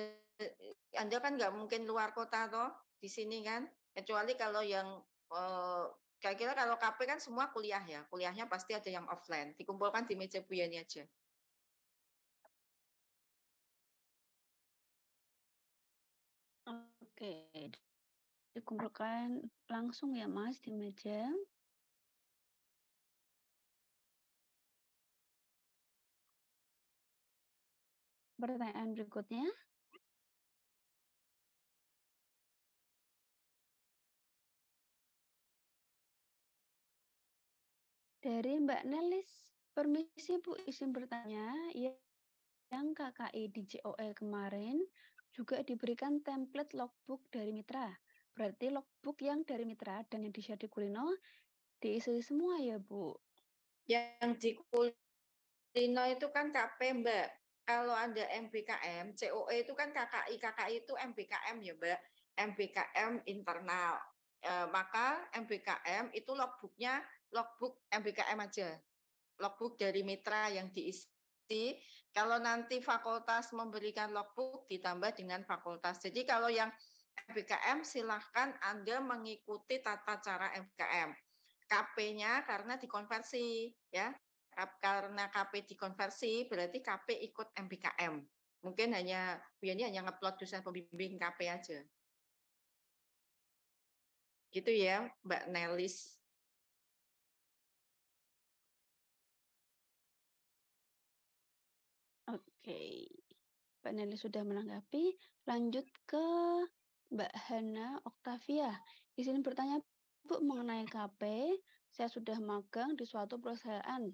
Anda kan nggak mungkin luar kota toh, di sini kan, kecuali kalau yang kira-kira kalau KP kan semua kuliah ya, kuliahnya pasti ada yang offline. Dikumpulkan di meja Bu Yani aja. Oke, dikumpulkan langsung ya Mas di meja. Pertanyaan berikutnya. Dari Mbak Nelis, permisi Bu, izin bertanya, yang KKI di JOE kemarin juga diberikan template logbook dari Mitra. Berarti logbook yang dari Mitra dan yang di Syadi Kulino diisi semua ya Bu? Yang di Kulino itu kan KP Mbak. Kalau ada MBKM, COE itu kan KKI. KKI itu MBKM ya Mbak. MBKM internal. Maka MBKM itu logbooknya logbook MBKM aja. Logbook dari mitra yang diisi. Kalau nanti fakultas memberikan logbook ditambah dengan fakultas. Jadi kalau yang MBKM silahkan Anda mengikuti tata cara MBKM. KP-nya karena dikonversi ya. Karena KP dikonversi berarti KP ikut MBKM. Mungkin hanya Bu Yani hanya ngupload dosen pembimbing KP aja. Gitu ya, Mbak Nelis. Oke, Mbak Nelly sudah menanggapi. Lanjut ke Mbak Hana Oktavia. Izin bertanya Bu mengenai KP. Saya sudah magang di suatu perusahaan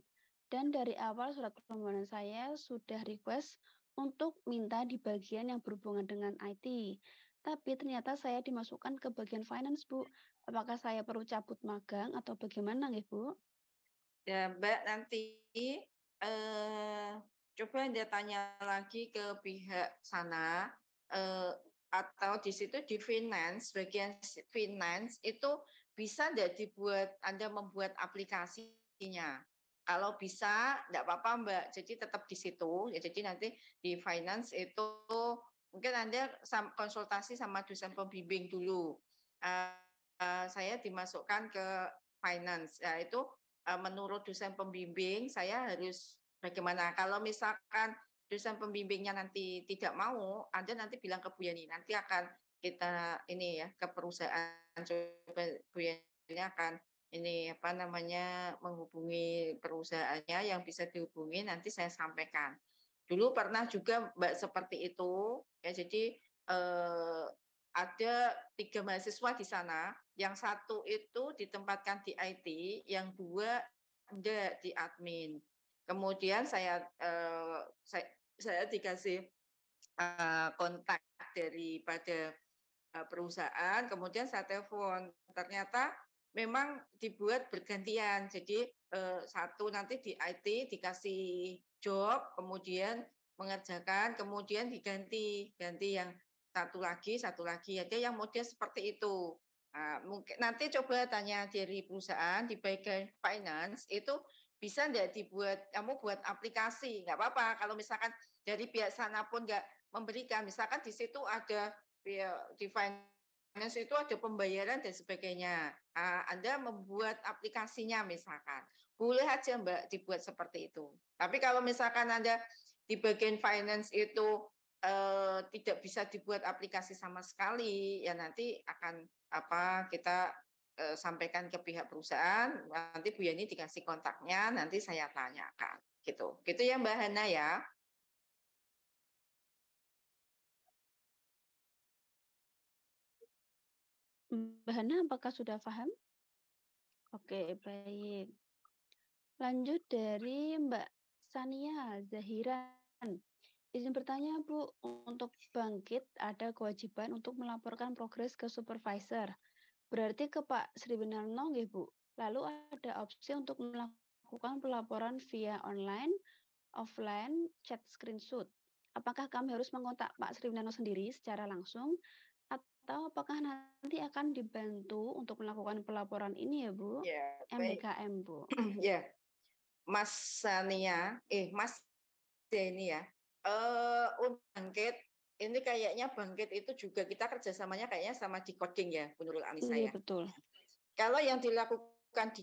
dan dari awal surat permohonan saya sudah request untuk minta di bagian yang berhubungan dengan IT. Tapi ternyata saya dimasukkan ke bagian finance, Bu. Apakah saya perlu cabut magang atau bagaimana, nggih, Bu? Ya, Mbak, nanti coba Anda tanya lagi ke pihak sana atau di situ di finance, bagian finance itu bisa tidak dibuat Anda membuat aplikasinya. Kalau bisa, tidak apa-apa Mbak. Jadi tetap di situ. Ya, jadi nanti di finance itu mungkin Anda konsultasi sama dosen pembimbing dulu. Saya dimasukkan ke finance. Ya, itu menurut dosen pembimbing saya harus bagaimana. Kalau misalkan dosen pembimbingnya nanti tidak mau, Anda nanti bilang ke Bu Yani. Nanti akan kita ini ya ke perusahaan, coba Bu Yani akan ini apa namanya menghubungi perusahaannya yang bisa dihubungi, nanti saya sampaikan. Dulu pernah juga Mbak seperti itu ya, jadi ada 3 mahasiswa di sana, yang satu itu ditempatkan di IT, yang 2 enggak di admin. Kemudian saya dikasih kontak daripada perusahaan, kemudian saya telepon. Ternyata memang dibuat bergantian. Jadi satu nanti di IT dikasih job, kemudian mengerjakan, kemudian ganti yang satu lagi. Ada yang model seperti itu. Nah, mungkin nanti coba tanya dari perusahaan di bagian finance itu bisa enggak dibuat, kamu buat aplikasi, nggak apa-apa. Kalau misalkan dari pihak sana pun nggak memberikan, misalkan di situ ada di finance itu ada pembayaran dan sebagainya. Anda membuat aplikasinya misalkan, boleh aja Mbak dibuat seperti itu. Tapi kalau misalkan Anda di bagian finance itu tidak bisa dibuat aplikasi sama sekali, ya nanti akan kita sampaikan ke pihak perusahaan, nanti Bu Yani dikasih kontaknya, nanti saya tanyakan. Gitu ya Mbak Hana ya. Mbak Hana, apakah sudah paham? Oke, baik. Lanjut dari Mbak Sania Zahiran. Izin bertanya, Bu, untuk bangkit ada kewajiban untuk melaporkan progres ke supervisor. Berarti ke Pak Sri Winarno, nggih, Bu. Lalu ada opsi untuk melakukan pelaporan via online, offline, chat screenshot. Apakah kami harus mengontak Pak Sri Winarno sendiri secara langsung atau apakah nanti akan dibantu untuk melakukan pelaporan ini ya Bu? Ya, baik. MBKM Bu. Ya, Mas Sania, Mas Denny ya. Untuk Bangkit, ini kayaknya Bangkit itu juga kita kerjasamanya kayaknya sama Decoding ya, menurut Anissa Iya ya. betul. Kalau yang dilakukan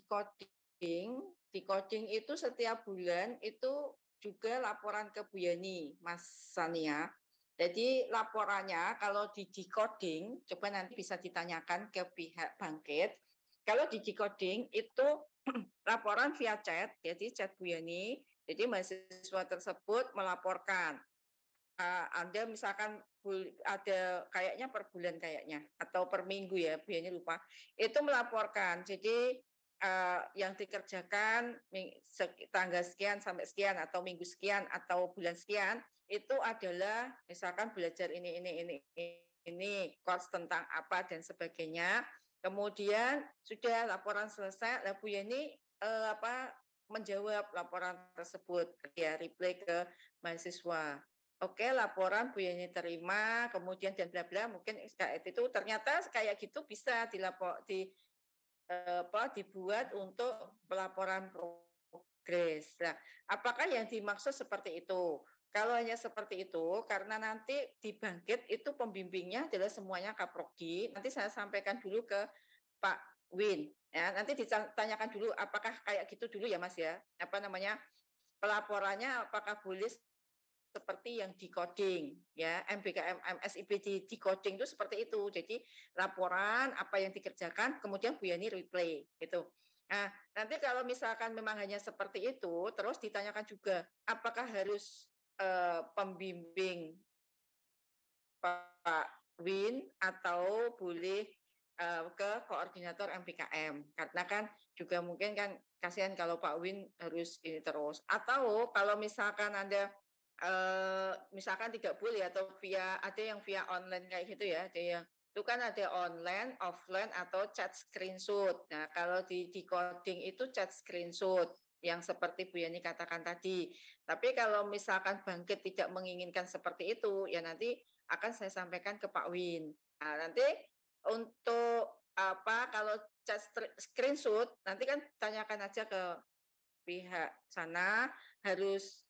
Decoding itu setiap bulan itu juga laporan ke Bu Yani, Mas Sania. Jadi laporannya kalau di Decoding, coba nanti bisa ditanyakan ke pihak Bangkit. Kalau di Decoding itu laporan via chat, jadi chat Bu Yani. Jadi mahasiswa tersebut melaporkan. Anda misalkan ada kayaknya per bulan kayaknya atau per minggu ya, Bu Yani lupa. Itu melaporkan. Jadi yang dikerjakan tanggal sekian sampai sekian atau minggu sekian atau bulan sekian itu adalah misalkan belajar ini course tentang apa dan sebagainya. Kemudian sudah laporan selesai, Bu Yani menjawab laporan tersebut ya, reply ke mahasiswa. Oke, laporan Bu Yani terima, kemudian dan bla bla, mungkin itu ternyata kayak gitu bisa dibuat untuk pelaporan progres. Nah, apakah yang dimaksud seperti itu? Kalau hanya seperti itu, karena nanti di Bangkit itu pembimbingnya adalah semuanya kaprodi. Nanti saya sampaikan dulu ke Pak Win. Ya, nanti ditanyakan dulu apakah kayak gitu dulu ya Mas ya. Pelaporannya apakah boleh seperti yang decoding ya, MBKM MSIB di decoding itu seperti itu. Jadi laporan apa yang dikerjakan kemudian Bu Yani replay gitu. Nah, nanti kalau misalkan memang hanya seperti itu, terus ditanyakan juga apakah harus pembimbing Pak Win atau boleh ke koordinator MBKM, karena kan juga mungkin kan kasihan kalau Pak Win harus ini terus, atau kalau misalkan Anda misalkan tidak boleh atau ada yang via online kayak gitu ya, ada yang itu kan ada online, offline atau chat screenshot. Nah, kalau di decoding itu chat screenshot yang seperti Bu Yani katakan tadi. Tapi kalau misalkan Bangkit tidak menginginkan seperti itu, ya nanti akan saya sampaikan ke Pak Win. Nah, nanti untuk kalau chat screenshot nanti kan tanyakan aja ke pihak sana, harus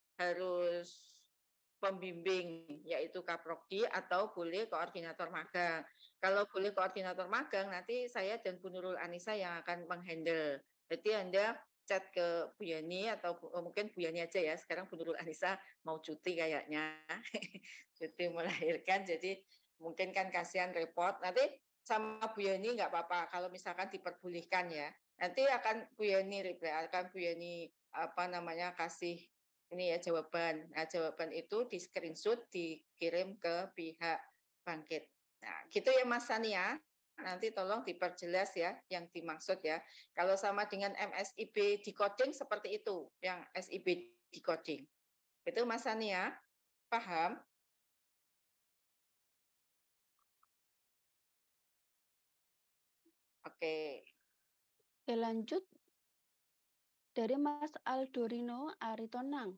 pembimbing yaitu Kaprodi atau boleh koordinator magang. Kalau boleh koordinator magang nanti saya dan Bu Nurul Anissa yang akan menghandle. Jadi Anda chat ke Bu Yani atau mungkin Bu Yani aja ya, sekarang Bu Nurul Anissa mau cuti kayaknya. Cuti melahirkan, jadi mungkin kan kasihan repot. Nanti sama Bu Yani nggak apa-apa kalau misalkan diperbolehkan ya. Nanti akan Bu Yani reply, akan Bu Yani kasih ini ya jawaban. Nah, jawaban itu di screenshot dikirim ke pihak Bangkit. Nah, gitu ya Mas Sania. Nanti tolong diperjelas ya yang dimaksud ya. Kalau sama dengan MSIB decoding seperti itu, yang SIB decoding. Itu Mas Sania, paham? Oke. Lanjut dari Mas Aldorino Aritonang.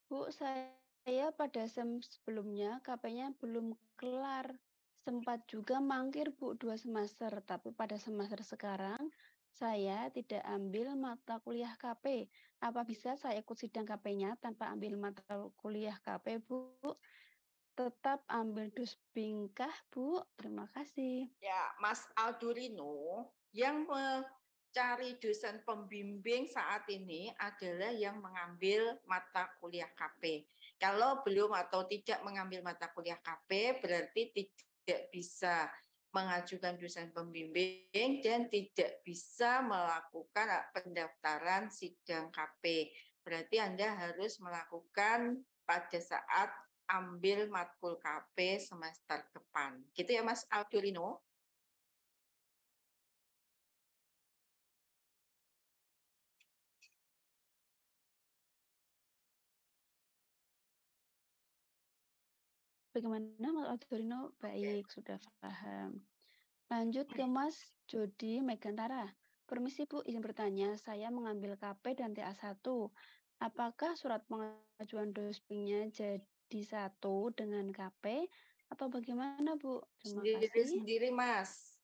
Bu, saya pada sebelumnya KP-nya belum kelar. Sempat juga mangkir Bu 2 semester, tapi pada semester sekarang saya tidak ambil mata kuliah KP. Apa bisa saya ikut sidang KP-nya tanpa ambil mata kuliah KP, Bu? Tetap ambil Dusbing kah, Bu? Terima kasih. Ya, Mas Aldorino, yang mencari dosen pembimbing saat ini adalah yang mengambil mata kuliah KP. Kalau belum atau tidak mengambil mata kuliah KP, berarti tidak bisa mengajukan dosen pembimbing dan tidak bisa melakukan pendaftaran sidang KP. Berarti Anda harus melakukan pada saat ambil matkul KP semester depan. Gitu ya Mas Aldorino? Bagaimana Mas Aldorino? Baik, sudah paham. Lanjut ke Mas Jody Megantara. Permisi Bu, izin bertanya, saya mengambil KP dan TA1. Apakah surat pengajuan dospingnya jadi satu dengan KP atau bagaimana, Bu? Terima kasih. Sendiri-sendiri, Mas.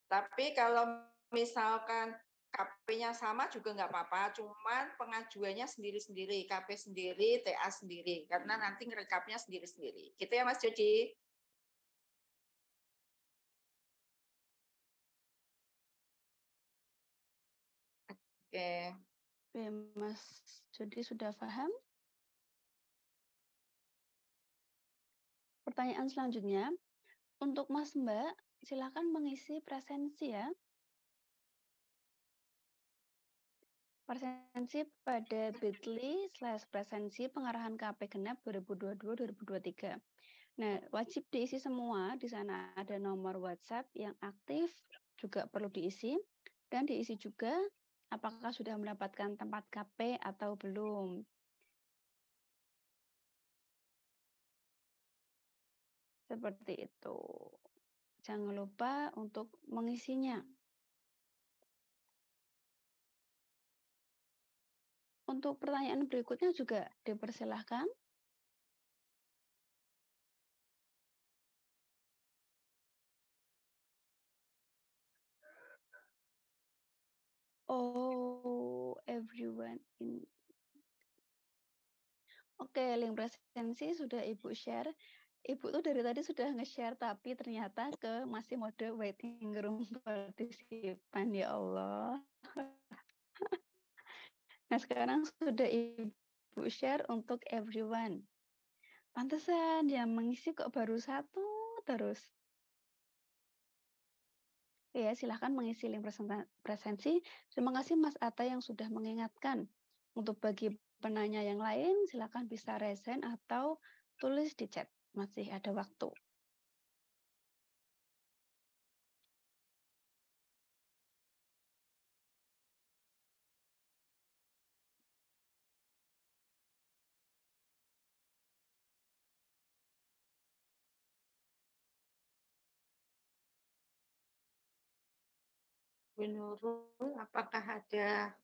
Tapi kalau misalkan KP-nya sama juga nggak apa-apa, cuman pengajuannya sendiri-sendiri, KP sendiri, TA sendiri, karena nanti ngerekapnya sendiri-sendiri. Gitu ya, Mas Jody? Oke. Oke, Mas Jody sudah paham? Pertanyaan selanjutnya, untuk Mas Mbak, silakan mengisi presensi ya. Presensi pada bit.ly/presensi pengarahan KP Genap 2022-2023. Nah, wajib diisi semua. Di sana ada nomor WhatsApp yang aktif, juga perlu diisi. Dan diisi juga apakah sudah mendapatkan tempat KP atau belum. Seperti itu. Jangan lupa untuk mengisinya. Untuk pertanyaan berikutnya juga dipersilahkan. Oh, everyone in. Oke, link presensi sudah Ibu share. Ibu tuh dari tadi sudah nge-share, tapi ternyata masih mode waiting room partisipan, ya Allah. Nah, sekarang sudah Ibu share untuk everyone. Pantesan yang mengisi kok baru satu terus. Ya, silahkan mengisi link presensi. Terima kasih Mas Atta yang sudah mengingatkan. Untuk bagi penanya yang lain, silahkan bisa raise hand atau tulis di chat. Masih ada waktu. Bu Nurul, apakah ada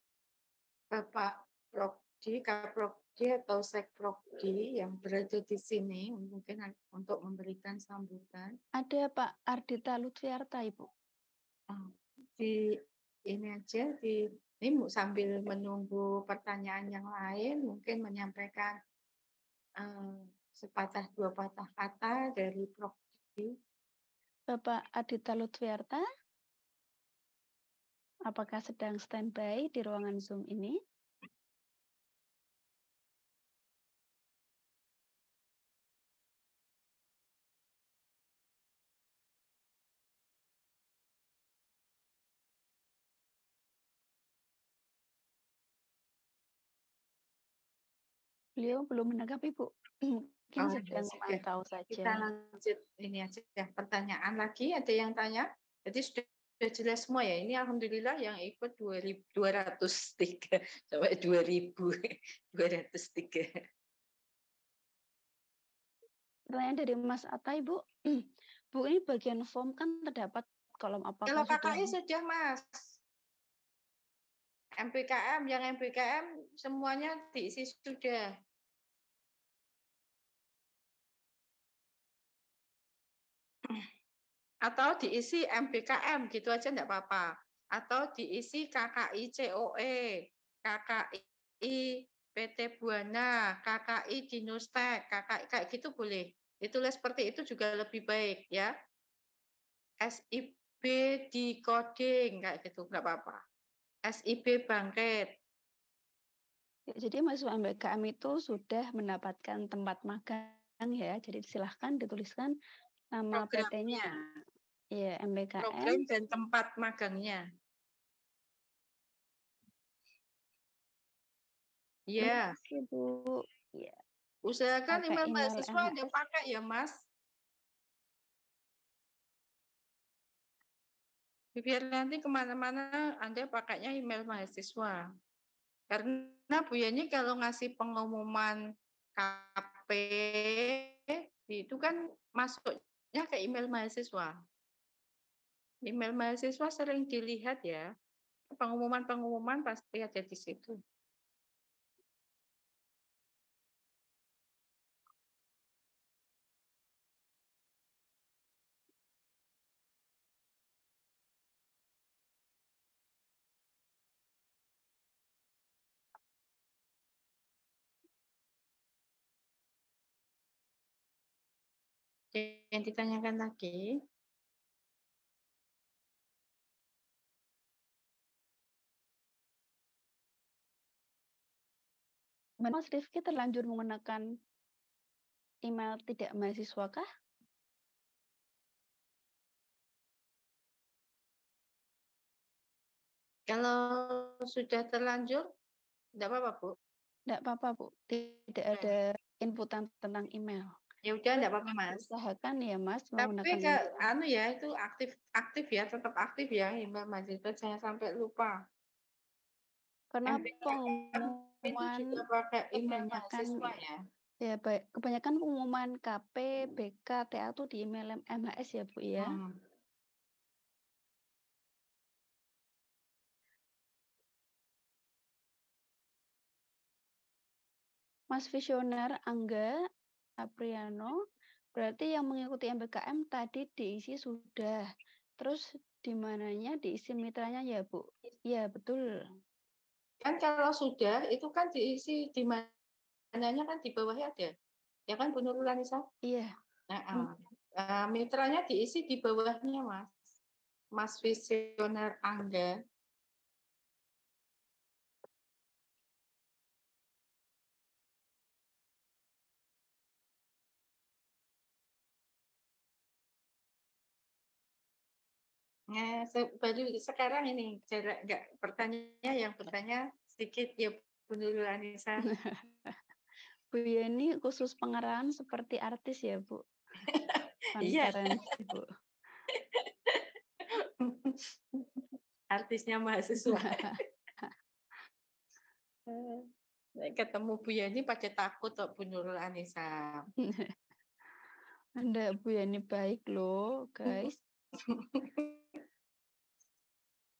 Bapak Prokdi, Kaprokdi atau Sekprokdi yang berada di sini mungkin untuk memberikan sambutan? Ada Pak Ardita Lutfiarta, Ibu. Di ini aja, ini sambil menunggu pertanyaan yang lain, mungkin menyampaikan sepatah dua patah kata dari Prokdi. Bapak Ardita Lutfiarta, apakah sedang standby di ruangan Zoom ini? Beliau belum menanggapi, Bu. Mungkin sedang memantau saja. Kita lanjut ini aja ya, pertanyaan lagi, ada yang tanya? Jadi sudah jelas semua ya, ini alhamdulillah yang ikut 203 sampai 2203. Pertanyaan dari Mas Atta, Ibu. Bu, ini bagian form kan terdapat kolom apakah Kalau KKI sudah, Mas. MPKM, yang MPKM semuanya diisi sudah. Atau diisi MPKM, gitu aja enggak apa-apa. Atau diisi KKI COE, KKI PT Buana, KKI Dinustek, KKI kayak gitu boleh. Ditulis seperti itu juga lebih baik ya. SIB di coding kayak gitu enggak apa-apa. SIB bangkit. Ya, jadi mahasiswa MBKM itu sudah mendapatkan tempat magang ya. Jadi silahkan dituliskan nama PT-nya. Ya, MBKM. Program dan tempat magangnya. Iya. Bu. Ya. Usahakan email mahasiswa Anda pakai ya, Mas. Biar nanti kemana-mana Anda pakainya email mahasiswa. Karena Bu Yani kalau ngasih pengumuman KP itu kan masuknya ke email mahasiswa. Email mahasiswa sering dilihat ya. Pengumuman-pengumuman pasti ada di situ. yang ditanyakan lagi. Mas Rifki terlanjur menggunakan email tidak mahasiswa kah? Kalau sudah terlanjur, enggak apa-apa, Bu. Enggak apa-apa, Bu. Tidak ada inputan tentang email. Ya udah, enggak apa-apa, Mas. Usahakan ya, Mas, Tapi menggunakan itu aktif ya, tetap aktif ya email mahasiswa, jangan sampai lupa. karena itu pengumuman juga pakai email kebanyakan mahasiswa ya. ya baik, kebanyakan pengumuman KP, BK, TA itu di email MHS ya, Bu ya. Mas Visioner Angga Apriano, berarti yang mengikuti MBKM tadi diisi sudah. Terus di mananya diisi mitranya ya, Bu? Iya, betul. Kan kalau sudah, itu kan diisi di mananya kan di bawahnya ada. Ya kan, Bu Nurul Anissa? Iya. Mitranya diisi di bawahnya, Mas. Mas Visioner Angga. Nah, baru sekarang ini enggak yang bertanya sedikit ya, Bu Nurul Anissa. Bu Yeni khusus pengarahan seperti artis ya, Bu? Iya. Konferensi, Bu. Artisnya mahasiswa. Ketemu Bu Yani pada takut kok, Bu Nurul Anissa. Anda Bu Yani baik loh, guys.